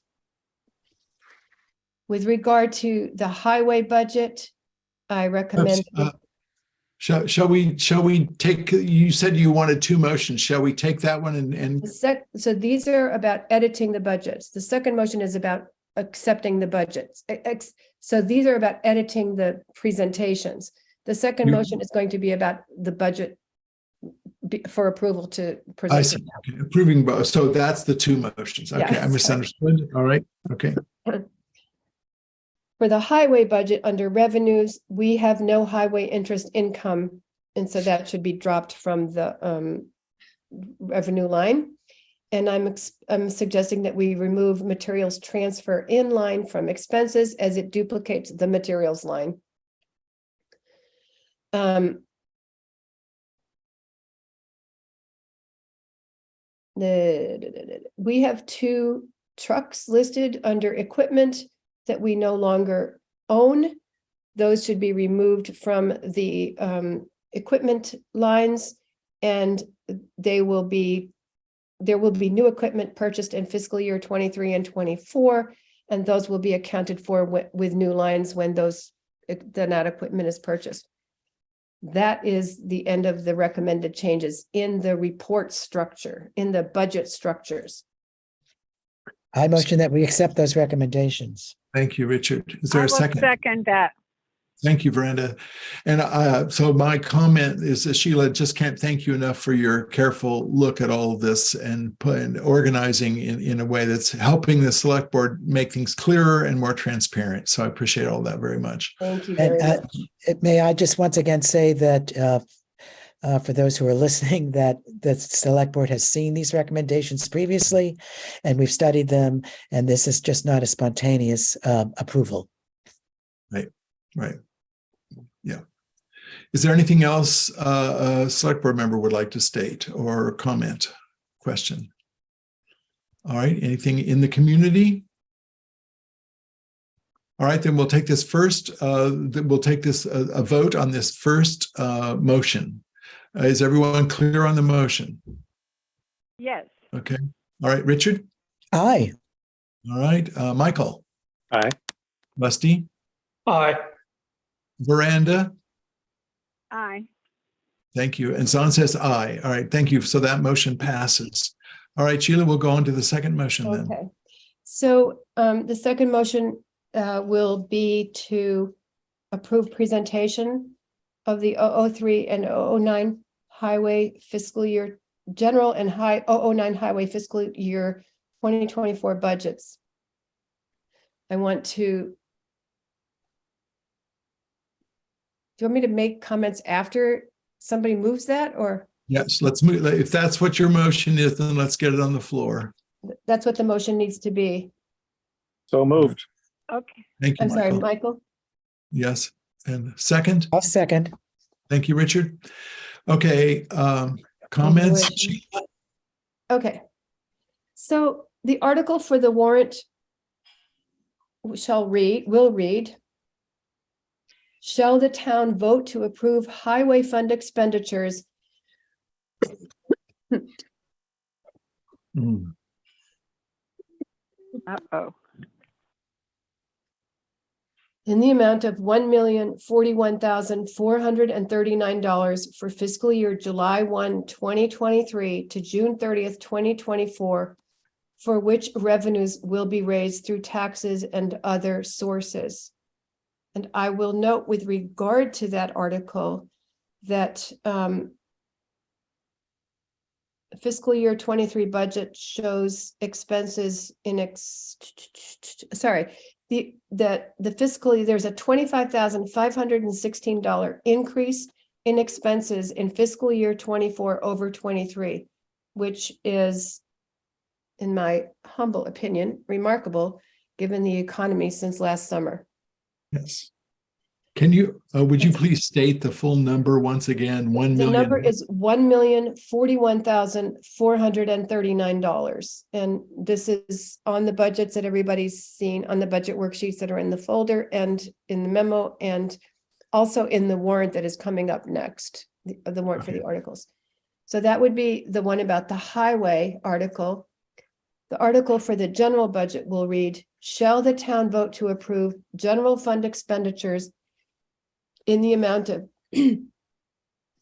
With regard to the highway budget, I recommend. Shall we take, you said you wanted 2 motions. Shall we take that one and So these are about editing the budgets. The second motion is about accepting the budgets. So these are about editing the presentations. The second motion is going to be about the budget for approval to present. I see. Okay. Approving both. So that's the 2 motions. Okay, Yes. I misunderstood. All right. Okay. For the highway budget under revenues, we have no highway interest income. And so that should be dropped from the revenue line. And I'm suggesting that we remove materials transfer in line from expenses as it duplicates the materials line. We have 2 trucks listed under equipment that we no longer own. Those should be removed from the equipment lines, and there will be new equipment purchased in fiscal year 23 and 24, and those will be accounted for with new lines when that equipment is purchased. That is the end of the recommended changes in the report structure, in the budget structures. I motion that we accept those recommendations. Thank you, Richard. Is there I a will second? second that. Thank you, Veranda. And so my comment is that Sheila, just can't thank you enough for your careful look at all of this and organizing in a way that's helping the select board make things clearer and more transparent. So I appreciate all that very much. Thank you very And much. may I just once again say that for those who are listening, that the select board has seen these recommendations previously, and we've studied them, and this is just not a spontaneous approval. Right. Yeah. Is there anything else a select board member would like to state or comment, question? All right, anything in the community? All right, then we'll take this first, we'll take this a vote on this first motion. Is everyone clear on the motion? Yes. Okay. All right, Richard? Aye. All right, Michael? Aye. Rusty? Aye. Veranda? Aye. Thank you. And Zon says aye. All right, thank you. So that motion passes. All right, Sheila, we'll go on to the second motion then. Okay. So the second motion will be to approve presentation of the 003 and 009 highway fiscal year, general and 009 highway fiscal year 2024 budgets. I want to. Do you want me to make comments after somebody moves that, or? Yes, let's move. If that's what your motion is, then let's get it on the floor. That's what the motion needs to be. So moved. Okay. Thank you, I'm sorry, Michael. Michael. Yes. And second? I'll second. Thank you, Richard. Okay, comments? Okay. So the article for the warrant will read, shall the town vote to approve highway fund expenditures Uh-oh. in the amount of $1,041,439 for fiscal year July 1, 2023 to June 30th, 2024, for which revenues will be raised through taxes and other sources. And I will note with regard to that article that fiscal year 23 budget shows expenses in the fiscal year, there's a $25,516 increase in expenses in fiscal year 24 over 23, which is, in my humble opinion, remarkable given the economy since last summer. Yes. Can you, would you please state the full number once again? 1 The million. number is $1,041,439. And this is on the budgets that everybody's seen, on the budget worksheets that are in the folder and in the memo, and also in the warrant that is coming up next, the warrant for the articles. So that would be the one about the highway article. The article for the general budget will read, shall the town vote to approve general fund expenditures in the amount of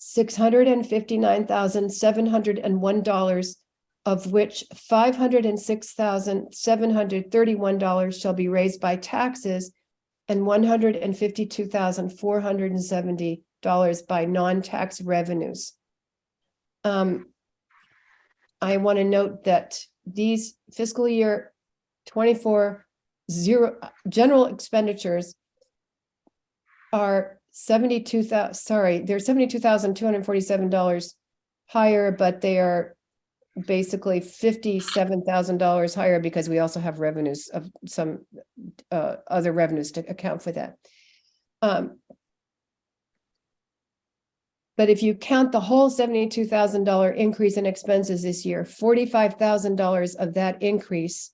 $659,701, of which $506,731 shall be raised by taxes and $152,470 by non-tax revenues. I want to note that these fiscal year 24 general expenditures are they're $72,247 higher, but they are basically $57,000 higher because we also have revenues of some other revenues to account for that. But if you count the whole $72,000 increase in expenses this year, $45,000 of that increase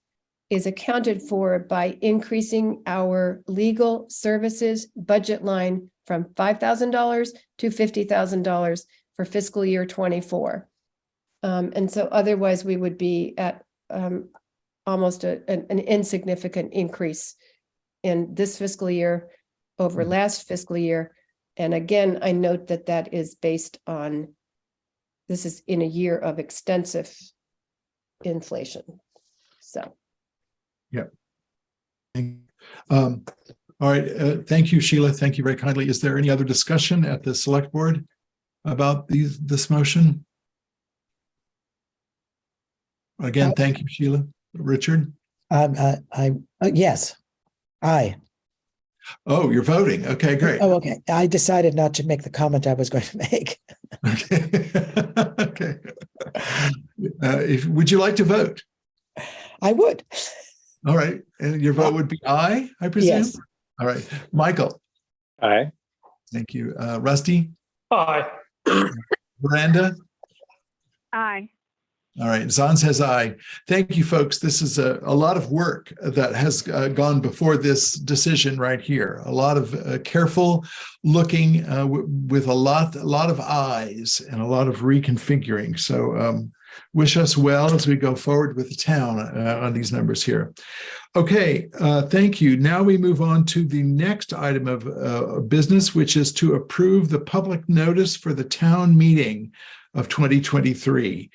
is accounted for by increasing our legal services budget line from $5,000 to $50,000 for fiscal year 24. And so otherwise we would be at almost an insignificant increase in this fiscal year over last fiscal year. And again, I note that that is based on, this is in a year of extensive inflation. So. Yeah. All right. Thank you, Sheila. Thank you very kindly. Is there any other discussion at the select board about this motion? Again, thank you, Sheila. Richard? Yes. Aye. Oh, you're voting. Okay, great. Oh, okay. I decided not to make the comment I was going to make. Okay. Okay. Would you like to vote? I would. All right. And your vote would be aye, I presume? Yes. All right. Michael? Aye. Thank you. Rusty, Aye. Miranda. Aye. All right, Zahn says aye. Thank you, folks. This is a lot of work that has gone before this decision right here. A lot of careful looking with a lot of eyes and a lot of reconfiguring. So wish us well as we go forward with the town on these numbers here. Okay, thank you. Now we move on to the next item of business, which is to approve the public notice for the town meeting of 2023.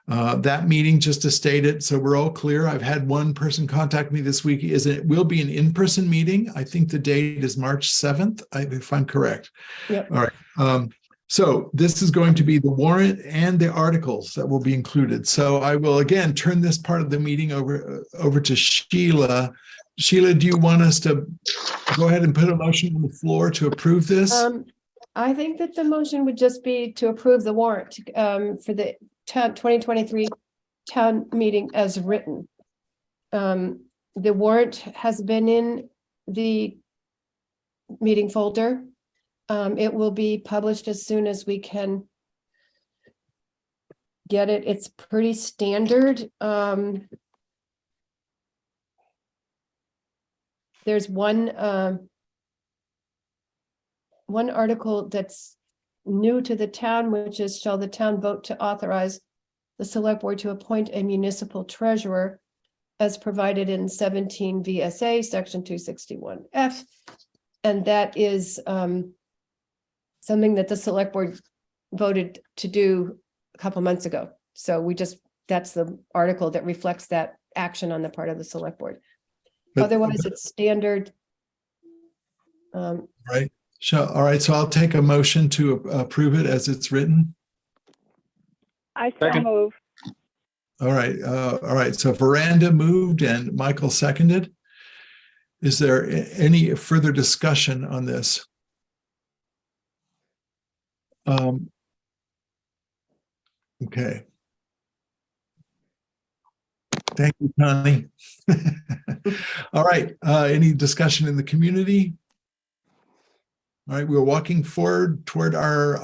That meeting, just to state it, so we're all clear. I've had one person contact me this week. It will be an in-person meeting. I think the date is March 7th, if I'm correct. Yep. All right. So this is going to be the warrant and the articles that will be included. So I will again turn this part of the meeting over to Sheila. Sheila, do you want us to go ahead and put a motion on the floor to approve this? I think that the motion would just be to approve the warrant for the 2023 town meeting as written. The warrant has been in the meeting folder. It will be published as soon as we can get it. It's pretty standard. There's one article that's new to the town, which is, shall the town vote to authorize the select board to appoint a municipal treasurer as provided in 17 VSA section 261F. And that is something that the select board voted to do a couple months ago. So that's the article that reflects that action on the part of the select board. Otherwise, it's standard. Right. All right. So I'll take a motion to approve it as it's written. I so move. All right. All right. So Veranda moved and Michael seconded. Is there any further discussion on this? Okay. Thank you, Connie. All right. Any discussion in the community? All right, we're walking forward toward our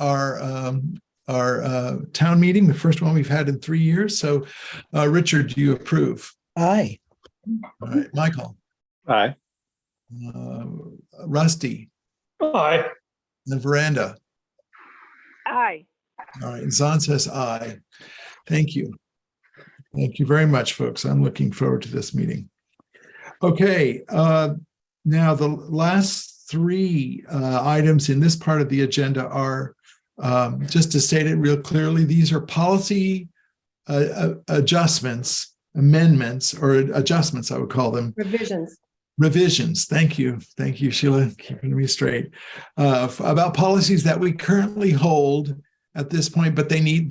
town meeting, the first one we've had in 3 years. So, Richard, do you approve? Aye. All right, Michael. Aye. Rusty. Aye. And Veranda. Aye. All right, Zahn says aye. Thank you. Thank you very much, folks. I'm looking forward to this meeting. Okay, now the last 3 items in this part of the agenda are, just to state it real clearly, these are policy adjustments, amendments, or adjustments, I would call them. Revisions. Thank you. Thank you, Sheila, keeping me straight. About policies that we currently hold at this point, but they need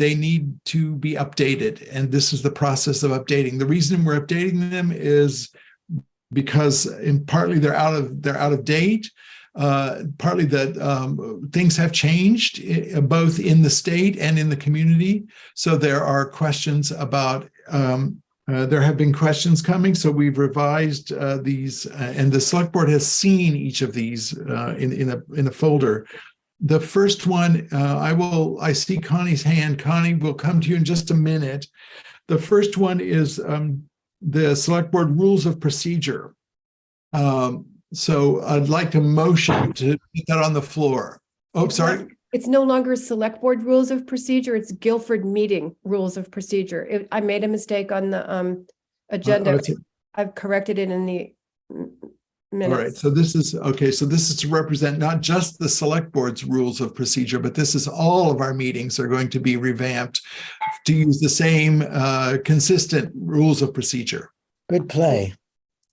to be updated. And this is the process of updating. The reason we're updating them is because partly they're out of date, partly that things have changed both in the state and in the community. So there are questions about, there have been questions coming. So we've revised these, and the select board has seen each of these in a folder. The first one, I see Connie's hand. Connie, will come to you in just a minute. The first one is the Select Board Rules of Procedure. So I'd like to motion to put that on the floor. Oh, sorry. It's no longer Select Board Rules of Procedure. It's Guilford Meeting Rules of Procedure. I made a mistake on the agenda. I've corrected it in the minutes. All right. So this is okay. So this is to represent not just the Select Board's rules of procedure, but this is all of our meetings are going to be revamped to use the same consistent rules of procedure. Good play.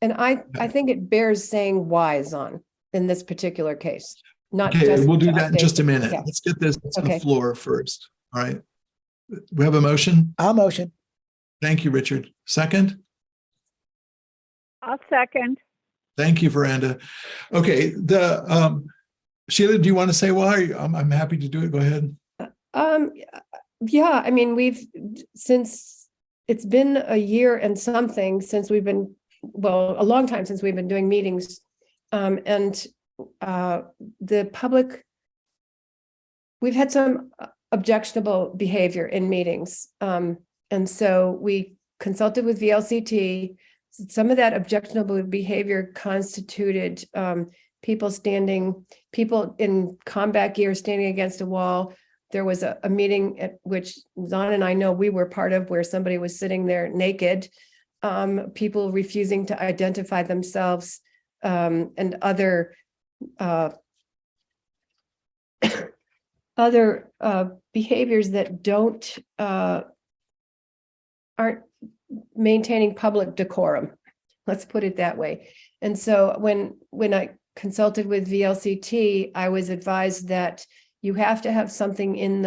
And I think it bears saying whys on in this particular case. Not Okay, just we'll do that in just a minute. Yeah. Let's get this on the floor first. All right. We have a motion. I'll motion. Thank you, Richard. Second. I'll second. Thank you, Veranda. Okay, Sheila, do you want to say why? I'm happy to do it. Go ahead. Yeah, I mean, since it's been a year and something since we've been, well, a long time since we've been doing meetings, and the public we've had some objectionable behavior in meetings. And so we consulted with VLCT. Some of that objectionable behavior constituted people in combat gear standing against a wall. There was a meeting at which Zon and I know we were part of, where somebody was sitting there naked, people refusing to identify themselves, and other behaviors that aren't maintaining public decorum. Let's put it that way. And so when I consulted with VLCT, I was advised that you have to have something in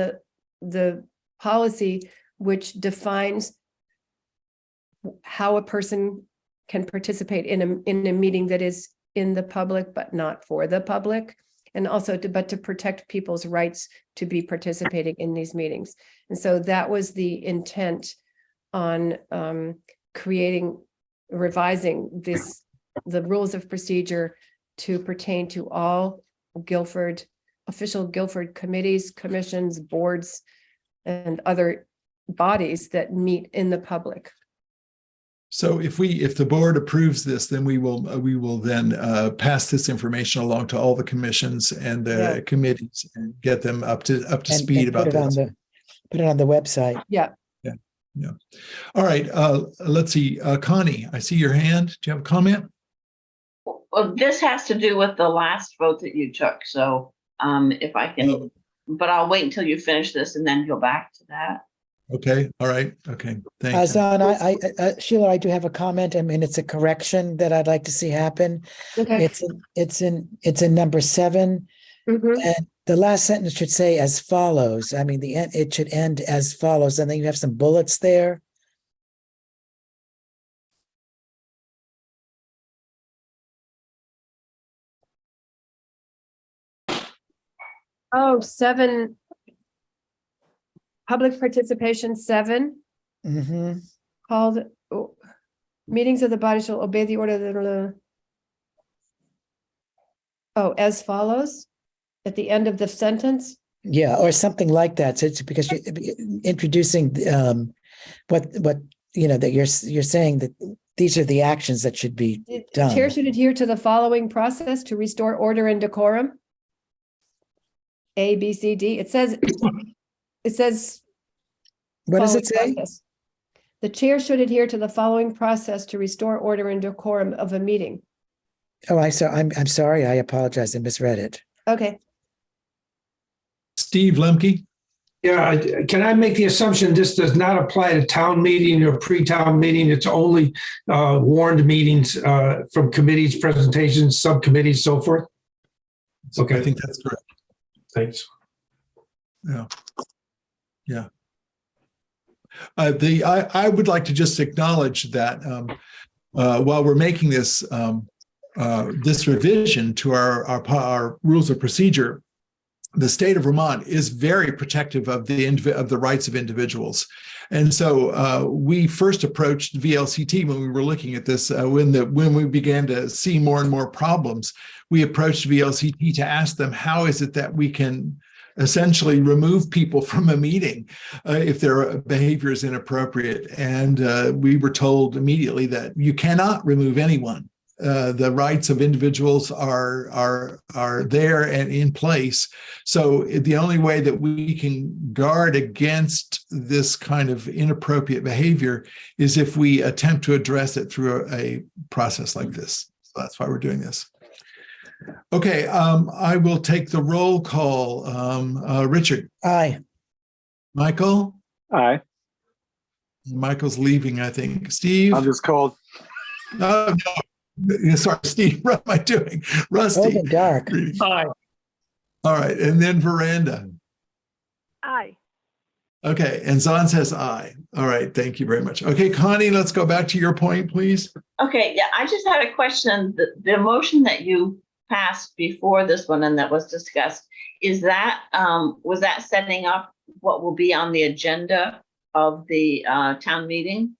the policy which defines how a person can participate in a meeting that is in the public but not for the public, and also to protect people's rights to be participating in these meetings. And so that was the intent on revising the rules of procedure to pertain to all official Guilford committees, commissions, boards, and other bodies that meet in the public. So if the board approves this, then we will then pass this information along to all the commissions and the committees and get them up to speed about this. Put it on the website. Yeah. Yeah. All right. Let's see. Connie, I see your hand. Do you have a comment? Well, this has to do with the last vote that you took. So if I can, but I'll wait until you finish this and then go back to that. Okay. All right. Okay. Thank you. Zon, Sheila, I do have a comment. I mean, it's a correction that I'd like to see happen. Okay. It's in number 7. Mhm. And the last sentence should say as follows. I mean, it should end as follows, and then you have some bullets there. Oh, 7. Public participation 7. Mm-hmm. Called meetings of the body shall obey the order. As follows at the end of the sentence. Yeah, or something like that. So it's because you're introducing what that you're saying that these are the actions that should be done. The chair should adhere to the following process to restore order and decorum. A, B, C, D. It says. What does it say? Process. The chair should adhere to the following process to restore order and decorum of a meeting. Oh, I'm sorry. I apologize. I misread it. Okay. Steve Lemke. Yeah, can I make the assumption this does not apply to town meeting or pre-town meeting? It's only warned meetings from committees, presentations, subcommittees, so forth? Okay. I think that's correct. Thanks. Yeah. Yeah. I would like to just acknowledge that while we're making this this revision to our rules of procedure, the state of Vermont is very protective of the rights of individuals. And so we first approached VLCT when we were looking at this, when we began to see more and more problems, we approached VLCT to ask them, how is it that we can essentially remove people from a meeting if their behavior is inappropriate? And we were told immediately that you cannot remove anyone. The rights of individuals are there and in place. So the only way that we can guard against this kind of inappropriate behavior is if we attempt to address it through a process like this. So that's why we're doing this. Okay, I will take the roll call. Richard. Aye. Michael. Aye. Michael's leaving, I think. Steve. I'm just called. No. Sorry, Steve. What am I doing? Rusty. Old and dark. Aye. All right, and then Veranda. Aye. Okay, and Zon says aye. All right, thank you very much. Okay, Connie, let's go back to your point, please. Okay, yeah, I just had a question. The motion that you passed before this one and that was discussed, is that, was that setting up what will be on the agenda of the town meeting?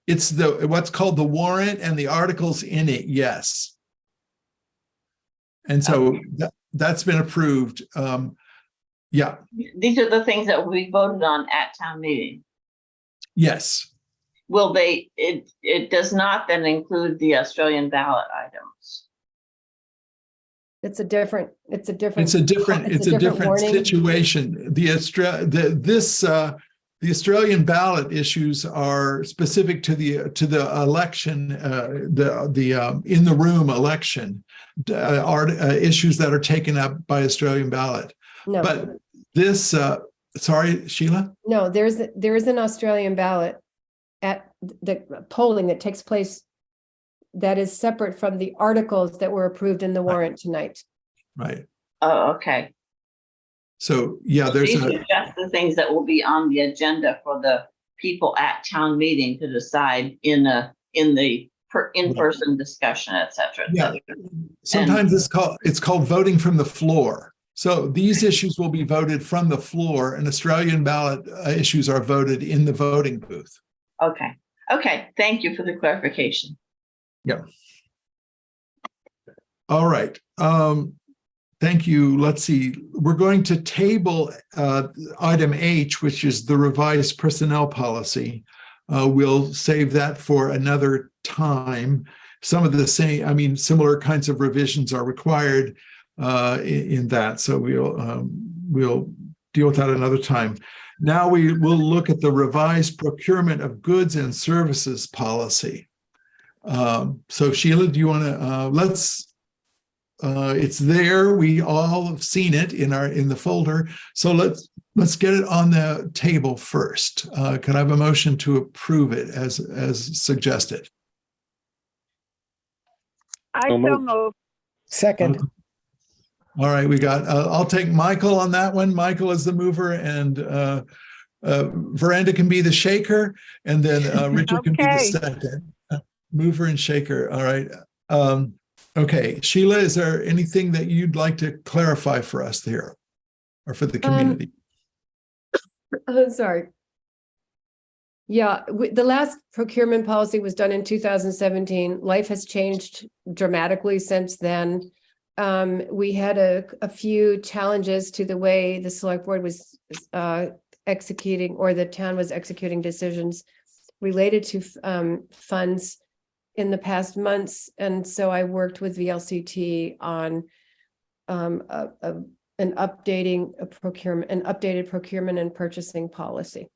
It's what's called the warrant and the articles in it, yes. And so that's been approved. Yeah, These are the things that will be voted on at town meeting. yes. Will they, it does not then include the Australian ballot items. It's a different It's a different warning. situation. The Australian ballot issues are specific to the election, the in the room election are issues that are taken up by Australian ballot. No, But this, sorry, Sheila? no, there is an Australian ballot at the polling that takes place that is separate from the articles that were approved in the warrant tonight. Right. Oh, okay. So, yeah, there's These are just the things that will be on the agenda for the people at town meeting to decide in the in-person discussion, et cetera, et yeah. cetera. Sometimes it's called voting from the floor. So these issues will be voted from the floor, and Australian ballot issues are voted in the voting booth. Okay. Okay. Thank you for the clarification. Yeah. All right. Thank you. Let's see. We're going to table item H, which is the revised personnel policy. We'll save that for another time. Some of the similar kinds of revisions are required in that. So we'll deal with that another time. Now we will look at the revised procurement of goods and services policy. So Sheila, do you want to, it's there. We all have seen it in the folder. So let's get it on the table first. Can I have a motion to approve it as suggested? I So so moved. move. Second, All right, we got, I'll take Michael on that one. Michael is the mover, and Veranda can be the shaker, and then Richard can be the Okay. second. Mover and shaker. All right. Okay, Sheila, is there anything that you'd like to clarify for us here or for the community? Sorry. Yeah, the last procurement policy was done in 2017. Life has changed dramatically since then. We had a few challenges to the way the select board was executing, or the town was executing decisions related to funds in the past months. And so I worked with VLCT on an updated procurement and purchasing policy.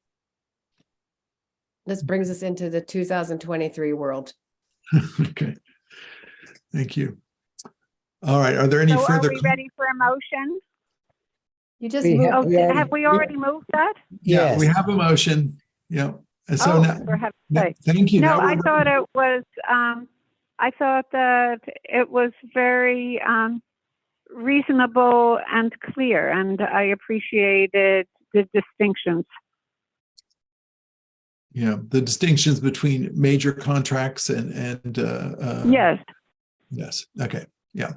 This brings us into the 2023 world. Okay, thank you. All right, are there any So further? are we ready for a motion? You just We moved. have- Oh, have we already moved that? Yeah, we yes. have a motion. Yeah. And so Oh, now, for heaven's yeah, sake. thank you. No, Now I we're- thought it was, I thought that it was very reasonable and clear, and I appreciated the distinctions. Yeah, the distinctions between major contracts and Yes. yes. Okay. Yeah.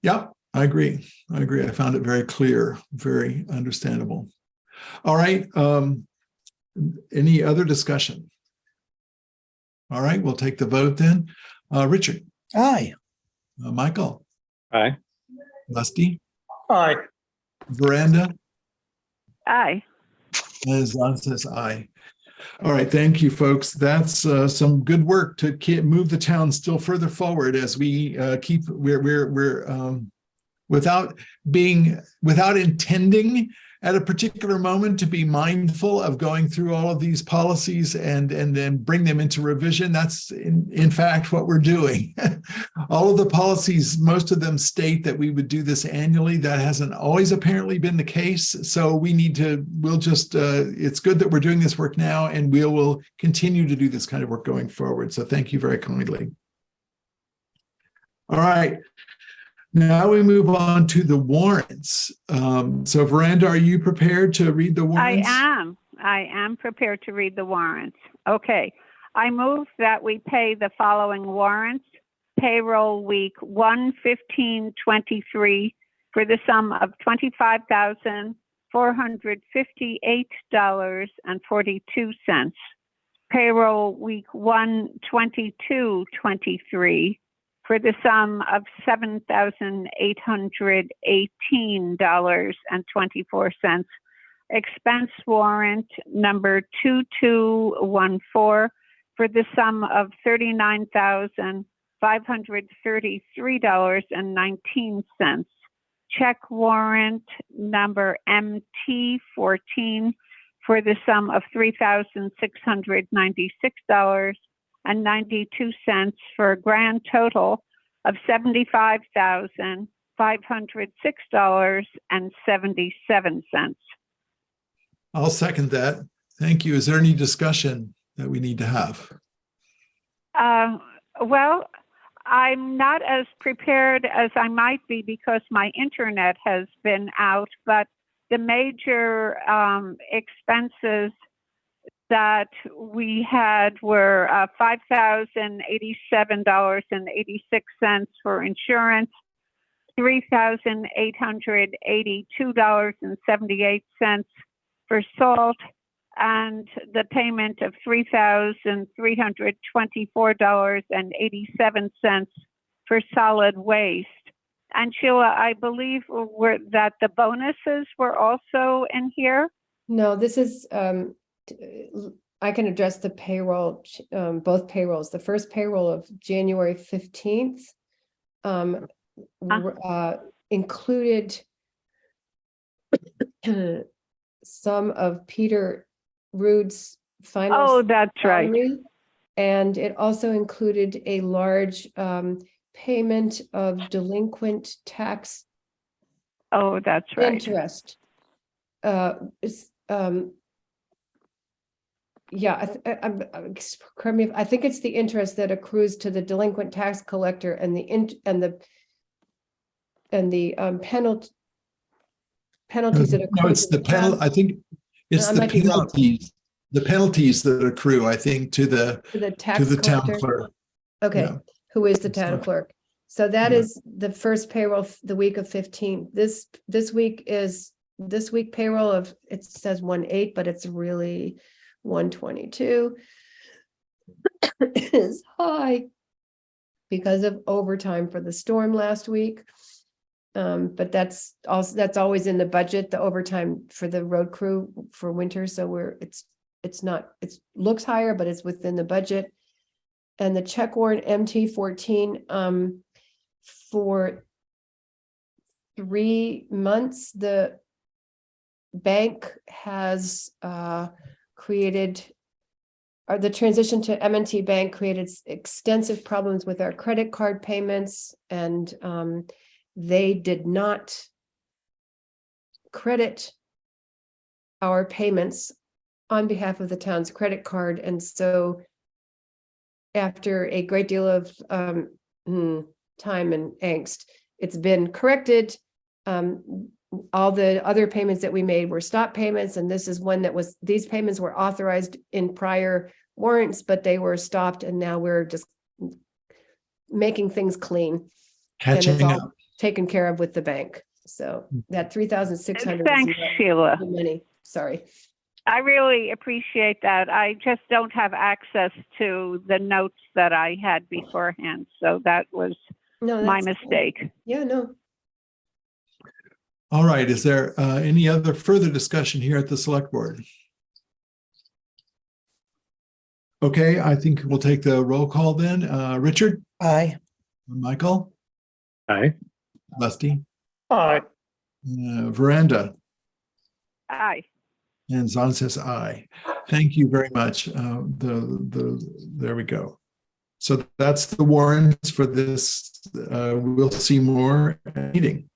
Yeah, I agree. I found it very clear, very understandable. All right. Any other discussion? All right, we'll take the vote then. Richard, Aye. Michael, Aye. Rusty, Aye. Veranda, Aye. and Zan says aye. All right, thank you, folks. That's some good work to move the town still further forward as we keep. We're without intending at a particular moment to be mindful of going through all of these policies and then bring them into revision. That's in fact what we're doing. All of the policies, most of them state that we would do this annually. That hasn't always apparently been the case. So we'll just, it's good that we're doing this work now, and we will continue to do this kind of work going forward. So thank you very kindly. All right. Now we move on to the warrants. So Veranda, are you prepared to read the warrants? I am prepared to read the warrants. Okay. I move that we pay the following warrants. Payroll week 1/15/23 for the sum of $25,458.42. Payroll week 1/22/23 for for the sum of $7,818.24. Expense warrant number 2214 for the sum of $39,533.19. Check warrant number MT14 for the sum of $3,696.92 for a grand total of $75,506.77. I'll second that. Thank you. Is there any discussion that we need to have? Well, I'm not as prepared as I might be because my internet has been out, but the major expenses that we had were $5,087.86 for insurance, $3,882.78 for salt, and the payment of $3,324.87 for solid waste. And Sheila, I believe that the bonuses were also in here. No, this is, I can address the payroll, both payrolls. The first payroll of January 15th included some of Peter Rood's final. Oh, that's right. salary, and it also included a large payment of delinquent tax Oh, that's right. interest. Yeah, correct me I think it's the interest that accrues to the delinquent tax collector and the penalties that accrue. No, it's the penalty. I think it's I the might be wrong. penalties that accrue, I think, to the tax town collector. clerk. Okay, Yeah. who is the That's town right. clerk? So that Yeah. is the first payroll, the week of 15. This week payroll of, it says 1/8, but it's really 122. Is high because of overtime for the storm last week. But that's always in the budget, the overtime for the road crew for winter. So it looks higher, but it's within the budget. And the check warrant MT14, for 3 months, the bank has created, or the transition to M&T Bank created extensive problems with our credit card payments, and they did not credit our payments on behalf of the town's credit card. And so after a great deal of time and angst, it's been corrected. All the other payments that we made were stop payments, and this is one that was, these payments were authorized in prior warrants, but they were stopped, and now we're just making things clean. And Catching it's all up. taken care of with the bank. So that 3,600. Thanks, Sheila. Money, sorry. I really appreciate that. I just don't have access to the notes that I had beforehand, so that was my mistake. Yeah, no. All right. Is there any other further discussion here at the select board? Okay, I think we'll take the roll call then. Richard? Aye. Michael? Aye. Rusty? Aye. Veranda? Aye. And Zon says aye. Thank you very much. There we go. So that's the warrants for this. We'll see more meeting.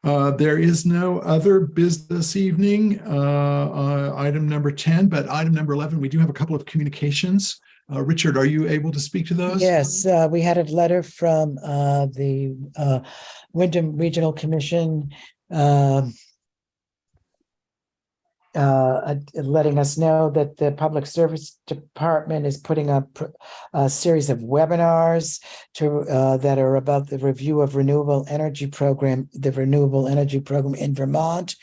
There is no other business this evening, item number 10, but item number 11, we do have a couple of communications. Richard, are you able to speak to those? Yes, we had a letter from the Wyndham Regional Commission letting us know that the Public Service Department is putting up a series of webinars that are about the review of the renewable energy program in Vermont,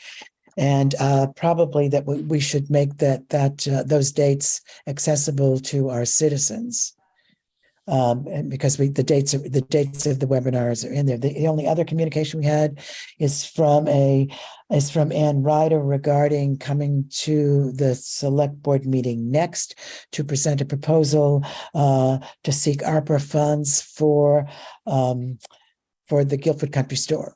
and probably that we should make those dates accessible to our citizens. And because the dates of the webinars are in there. The only other communication we had is from Ann Ryder regarding coming to the select board meeting next to present a proposal to seek ARPA funds for the Guilford Country Store.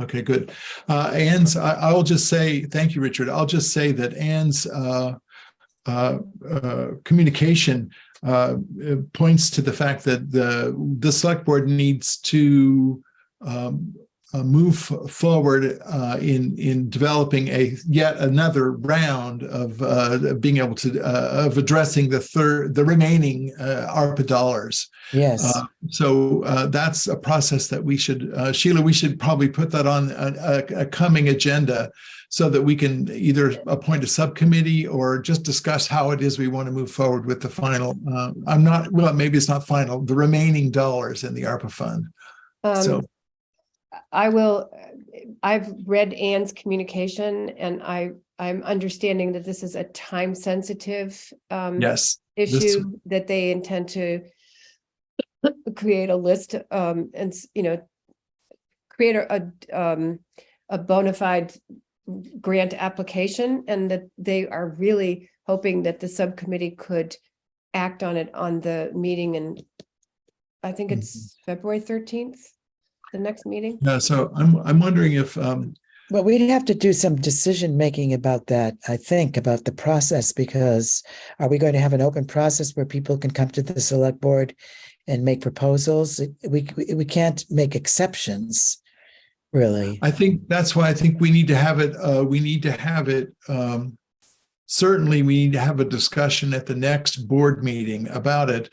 Okay, good. Ann's, I'll just say, thank you, Richard. I'll just say that Ann's communication points to the fact that the select board needs to move forward in developing yet another round of being able to of addressing the remaining ARPA dollars. Yes. So that's a process that we should, Sheila, we should probably put that on a coming agenda so that we can either appoint a subcommittee or just discuss how it is we want to move forward with the final, maybe it's not final, the remaining dollars in the ARPA fund. I've read Ann's communication, and I'm understanding that this is a time sensitive issue that they intend to create a list and create a bona fide grant application, and that they are really hoping that the subcommittee could act on it on the meeting, and I think it's February 13th. The next meeting? Yeah, so I'm wondering if well, we'd have to do some decision making about that, I think, about the process, because are we going to have an open process where people can come to the select board and make proposals? We can't make exceptions, really. I think that's why I think we need to have it. Certainly, we need to have a discussion at the next board meeting about it.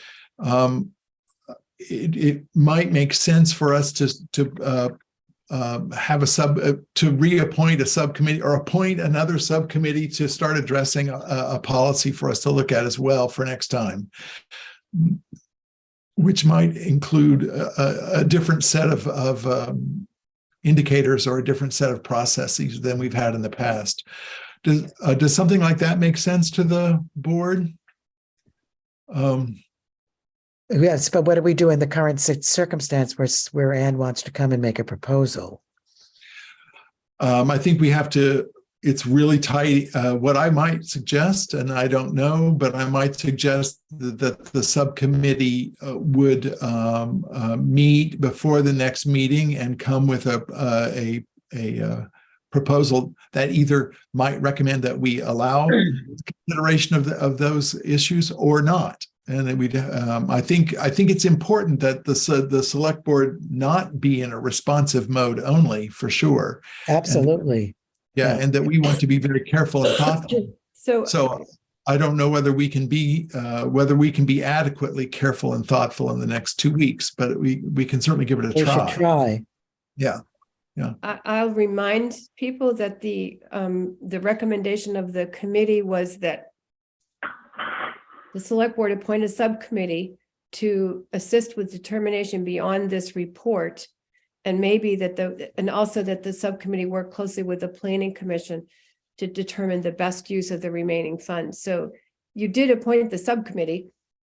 It might make sense for us to reappoint a subcommittee or appoint another subcommittee to start addressing a policy for us to look at as well for next time, which might include a different set of indicators or a different set of processes than we've had in the past. Does something like that make sense to the board? Yes, but what do we do in the current circumstance where Ann wants to come and make a proposal? I think we have to, it's really tight. What I might suggest, and I don't know, but I might suggest that the subcommittee would meet before the next meeting and come with a proposal that either might recommend that we allow consideration of those issues or not. And I think it's important that the select board not be in a responsive mode only, for sure. Absolutely. And that we want to be very careful and thoughtful. So I don't know whether we can be adequately careful and thoughtful in the next 2 weeks, but we can certainly give it a try. We should try. Yeah. I'll remind people that the recommendation of the committee was that the select board appoint a subcommittee to assist with determination beyond this report, and maybe also that the subcommittee work closely with the planning commission to determine the best use of the remaining funds. So you did appoint the subcommittee,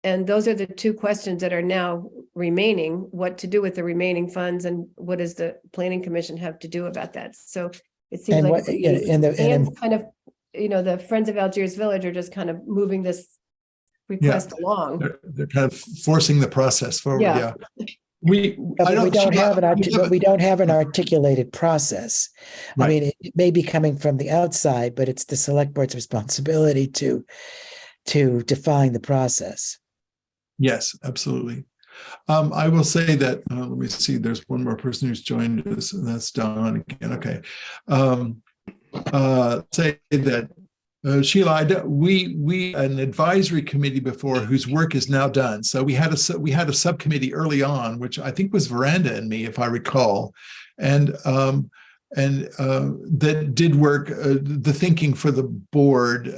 and those are the two questions that are now remaining: what to do with the remaining funds, and what does the planning commission have to do about that? So it seems kind of, the Friends of Algiers Village are just kind of moving this request along. They're kind of forcing the process forward. Yeah. We don't have an articulated process. Right. I mean, it may be coming from the outside, but it's the select board's responsibility to define the process. Yes, absolutely. I will say that, let me see, there's one more person who's joined us, and that's Don again. Okay. Say that Sheila, we an advisory committee before whose work is now done. So we had a subcommittee early on, which I think was Veranda and me, if I recall, and that did work, the thinking for the board,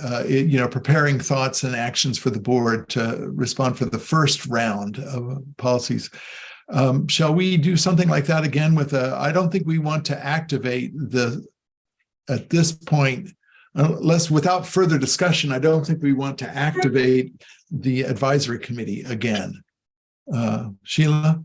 preparing thoughts and actions for the board to respond for the first round of policies. Shall we do something like that again I don't think we want to activate at this point, unless without further discussion, I don't think we want to activate the advisory committee again. Sheila?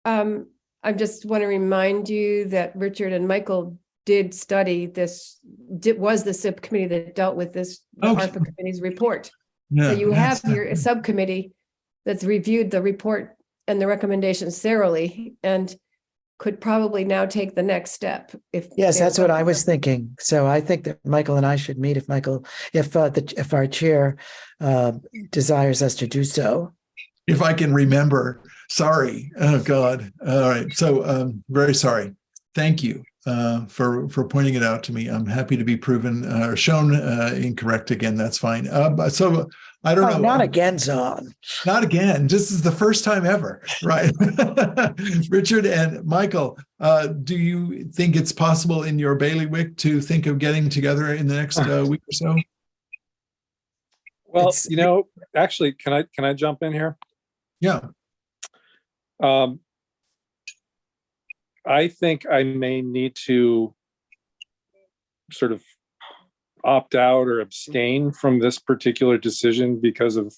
I just want to remind you that Richard and Michael did study this, was the subcommittee that dealt with this ARPA committee's report. Yeah, So you have your subcommittee that's reviewed the report and the recommendations thoroughly and could probably now take the next step. Yes, that's what I was thinking. So I think that Michael and I should meet if our chair desires us to do so. If I can remember, sorry. Oh God. All right. So very sorry. Thank you for pointing it out to me. I'm happy to be proven or shown incorrect again. That's fine. So I don't know. Not again, Zon. Not again. This is the first time ever, right? Richard and Michael, do you think it's possible in your bailiwick to think of getting together in the next week or so? Well, actually, can I jump in here? Yeah. I think I may need to sort of opt out or abstain from this particular decision because of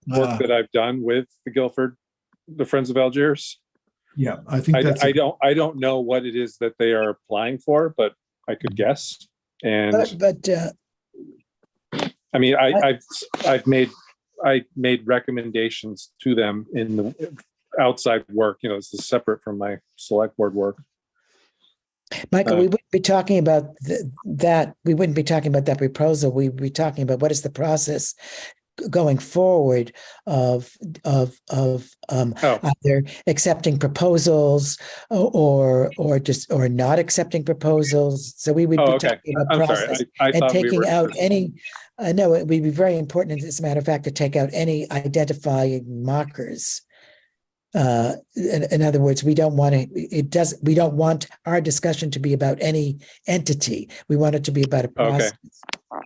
work that I've done with the Guilford, the Friends of Algiers. Yeah, I think that's I don't know what it is that they are applying for, but I could guess. And I mean, I made recommendations to them in the outside work. This is separate from my select board work. Michael, we wouldn't be talking about that. We wouldn't be talking about that proposal. We'd be talking about what is the process going forward of either accepting proposals or not accepting proposals. So we would be talking about process and taking out any. No, it would be very important, as a matter of fact, to take out any identifying markers. In other words, we don't want our discussion to be about any entity. We want it to be about a process. Okay.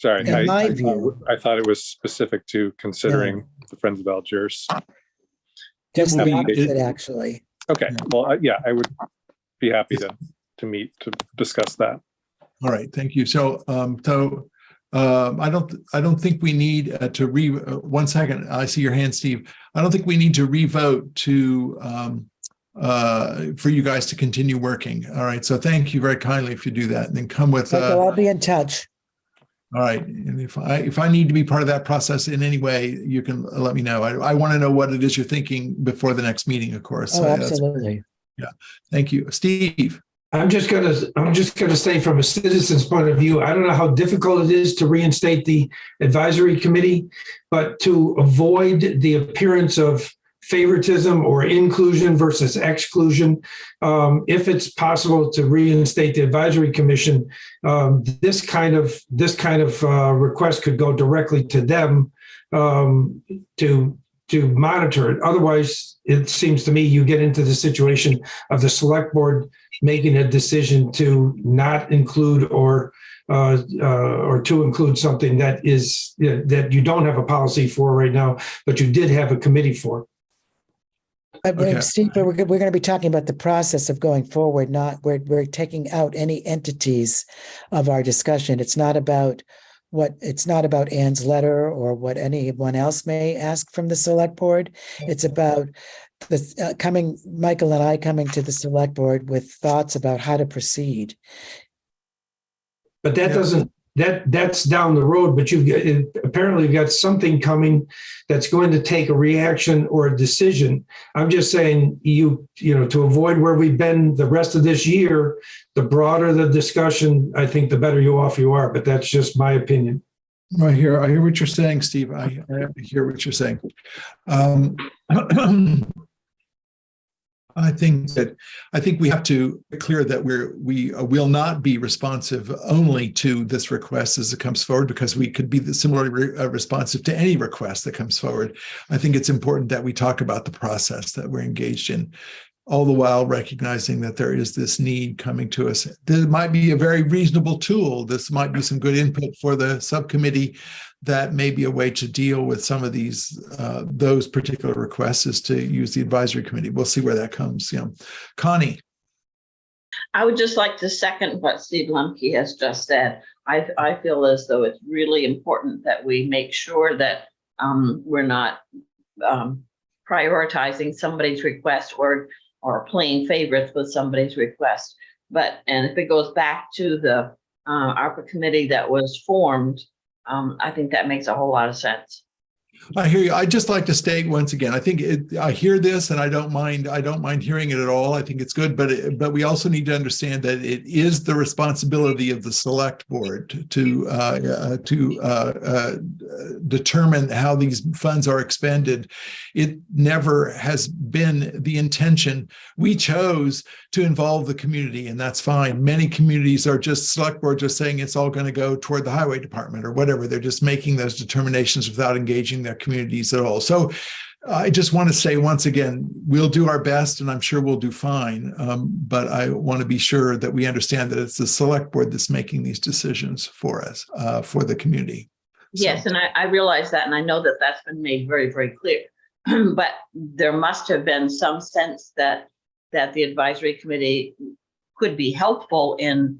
Sorry, In my view, I thought it was specific to considering the Friends of Algiers. Just the opposite, actually. Okay. Well, yeah, I would be happy to meet to discuss that. All right. Thank you. So, I don't think we need to 1 second. I see your hand, Steve. I don't think we need to revote for you guys to continue working. All right. So thank you very kindly if you do that, and then come with. I'll be in touch. All right. And if I need to be part of that process in any way, you can let me know. I want to know what it is you're thinking before the next meeting, of course. Oh, absolutely. Yeah. Thank you, Steve. I'm just gonna say, from a citizen's point of view, I don't know how difficult it is to reinstate the advisory committee, but to avoid the appearance of favoritism or inclusion versus exclusion, if it's possible to reinstate the advisory commission, this kind of request could go directly to them to monitor it. Otherwise, it seems to me you get into the situation of the select board making a decision to not include or to include something that is that you don't have a policy for right now, but you did have a committee for. Okay. Steve, we're going to be talking about the process of going forward. We're taking out any entities of our discussion. It's not about Ann's letter or what anyone else may ask from the select board. It's about Michael and I coming to the select board with thoughts about how to proceed. But that doesn't, that's down the road, but apparently you've got something coming that's going to take a reaction or a decision. I'm just saying, to avoid where we've been the rest of this year, the broader the discussion, I think the better off you are, but that's just my opinion. I hear what you're saying, Steve. I hear what you're saying. I think we have to be clear that we will not be responsive only to this request as it comes forward, because we could be similarly responsive to any request that comes forward. I think it's important that we talk about the process that we're engaged in, all the while recognizing that there is this need coming to us. There might be a very reasonable tool. This might be some good input for the subcommittee. That may be a way to deal with some of those particular requests, is to use the advisory committee. We'll see where that comes. Connie. I would just like to second what Steve Lemke has just said. I feel as though it's really important that we make sure that we're not prioritizing somebody's request or playing favorites with somebody's request. And if it goes back to the ARPA committee that was formed, I think that makes a whole lot of sense. I hear you. I just like to state once again, I think I hear this and I don't mind hearing it at all. I think it's good, but we also need to understand that it is the responsibility of the select board to determine how these funds are expended. It never has been the intention. We chose to involve the community, and that's fine. Many communities are just select board just saying it's all going to go toward the highway department or whatever. They're just making those determinations without engaging their communities at all. So I just want to say once again, we'll do our best and I'm sure we'll do fine. But I want to be sure that we understand that it's the select board that's making these decisions for us, for the community. Yes, and I realize that, and I know that that's been made very, very clear. But there must have been some sense that the advisory committee could be helpful in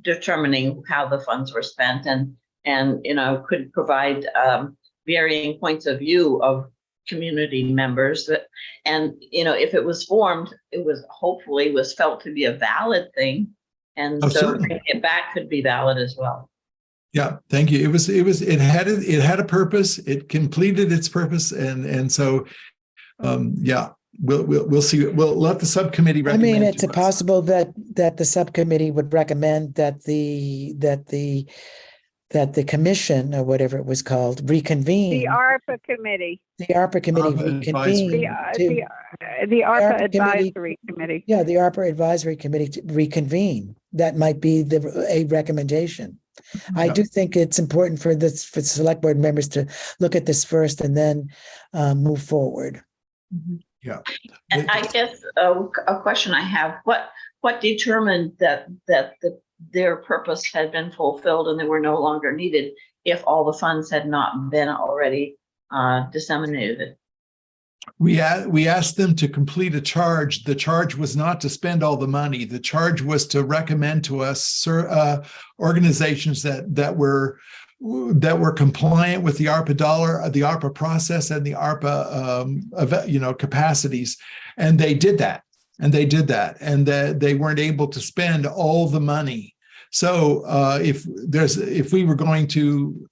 determining how the funds were spent and could provide varying points of view of community members if it was formed, it was hopefully felt to be a valid thing. And so bringing it back could be valid as well. Yeah, thank you. It had a purpose. It completed its purpose. And so, yeah, we'll see. We'll let the subcommittee recommend. I mean, it's possible that the subcommittee would recommend that the commission or whatever it was called reconvene. The ARPA committee. The ARPA committee reconvene. The ARPA advisory committee. Yeah, the ARPA advisory committee to reconvene. That might be a recommendation. I do think it's important for select board members to look at this first and then move forward. Yeah. And I guess a question I have: what determined that their purpose had been fulfilled and they were no longer needed if all the funds had not been already disseminated? We asked them to complete a charge. The charge was not to spend all the money. The charge was to recommend to us organizations that were compliant with the ARPA the ARPA process and the ARPA capacities, and they did that. And they weren't able to spend all the money. So if we were going to,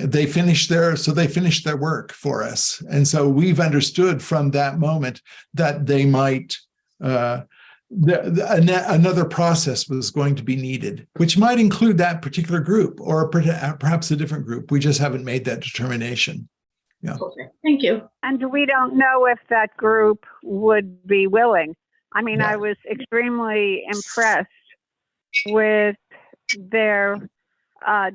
they finished their work for us. And so we've understood from that moment that they might, another process was going to be needed, which might include that particular group or perhaps a different group. We just haven't made that determination. Yeah. Okay, thank you. And we don't know if that group would be willing. I mean, I was extremely impressed with their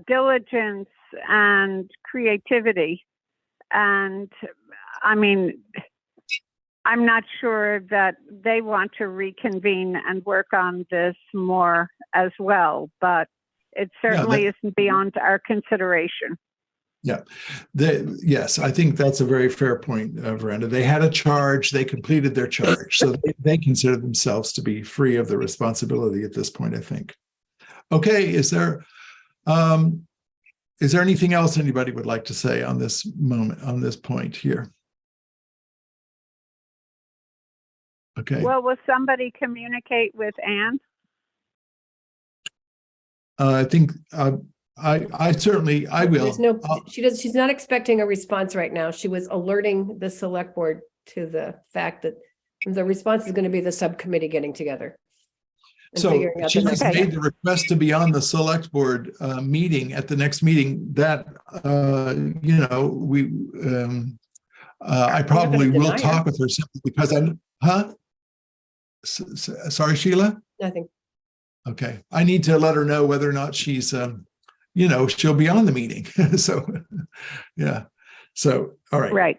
diligence and creativity. And I mean, I'm not sure that they want to reconvene and work on this more as well, but it certainly isn't beyond our consideration. Yeah, yes, I think that's a very fair point, Veranda. They had a charge, they completed their charge, so they consider themselves to be free of the responsibility at this point, I think. Okay, is there anything else anybody would like to say on this point here? Okay. Well, will somebody communicate with Anne? I think I certainly will. She's not expecting a response right now. She was alerting the select board to the fact that the response is going to be the subcommittee getting together. So she has made the request to be on the select board meeting at the next meeting. That I probably will talk with her simply because sorry, Sheila? Nothing. Okay. I need to let her know whether or not she's she'll be on the meeting. So, yeah. So, all right. Right.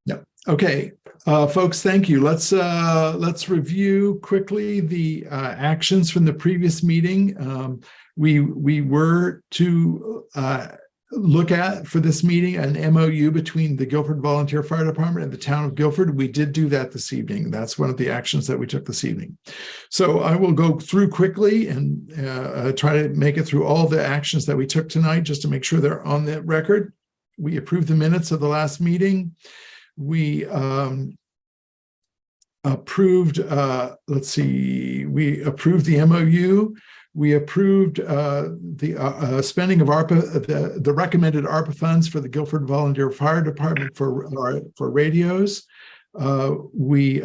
Yeah. Okay. Folks, thank you. Let's review quickly the actions from the previous meeting. We were to look at for this meeting an MOU between the Guilford Volunteer Fire Department and the town of Guilford. We did do that this evening. That's one of the actions that we took this evening. So I will go through quickly and try to make it through all the actions that we took tonight, just to make sure they're on the record. We approved the minutes of the last meeting. We approved, we approved the MOU. We approved the spending of ARPA, the recommended ARPA funds for the Guilford Volunteer Fire Department for radios. We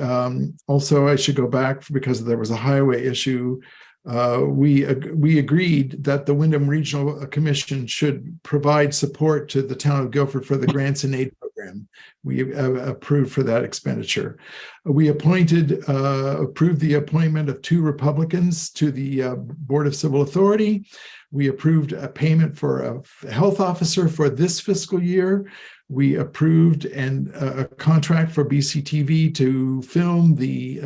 also, I should go back because there was a highway issue. We agreed that the Wyndham Regional Commission should provide support to the town of Guilford for the grants and aid program. We approved for that expenditure. We approved the appointment of 2 Republicans to the Board of Civil Authority. We approved a payment for a health officer for this fiscal year. We approved a contract for BCTV to film the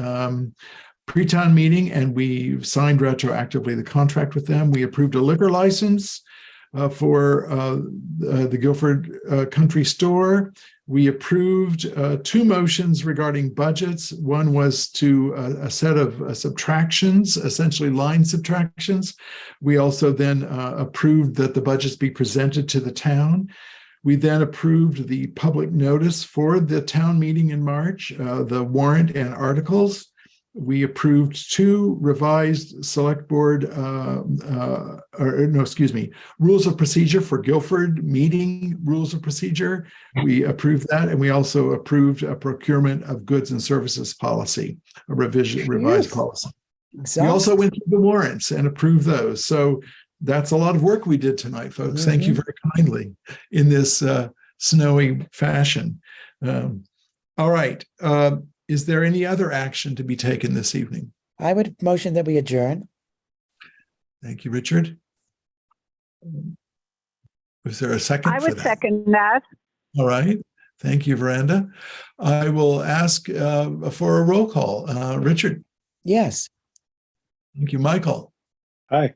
pre-town meeting, and we signed retroactively the contract with them. We approved a liquor license for the Guilford Country Store. We approved 2 motions regarding budgets. One was to a set of subtractions, essentially line subtractions. We also then approved that the budgets be presented to the town. We then approved the public notice for the town meeting in March, the warrant and articles. We approved 2 revised select board, rules of procedure for Guilford meeting rules of procedure. We approved that, and we also approved a procurement of goods and services policy, a revised policy. We also went through the warrants and approved those. So that's a lot of work we did tonight, folks. Thank you very kindly in this snowy fashion. All right. Is there any other action to be taken this evening? I would motion that we adjourn. Thank you, Richard. Was there a second? I would second that. All right. Thank you, Veranda. I will ask for a roll call. Richard? Yes. Thank you, Michael. Hi.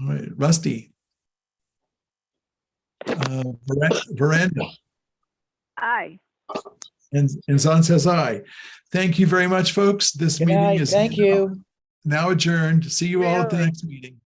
All right, Rusty. Veranda. Aye. And Zan says aye. Thank you very much, folks. This Good meeting night. is Thank you. now adjourned. See you all at the next meeting.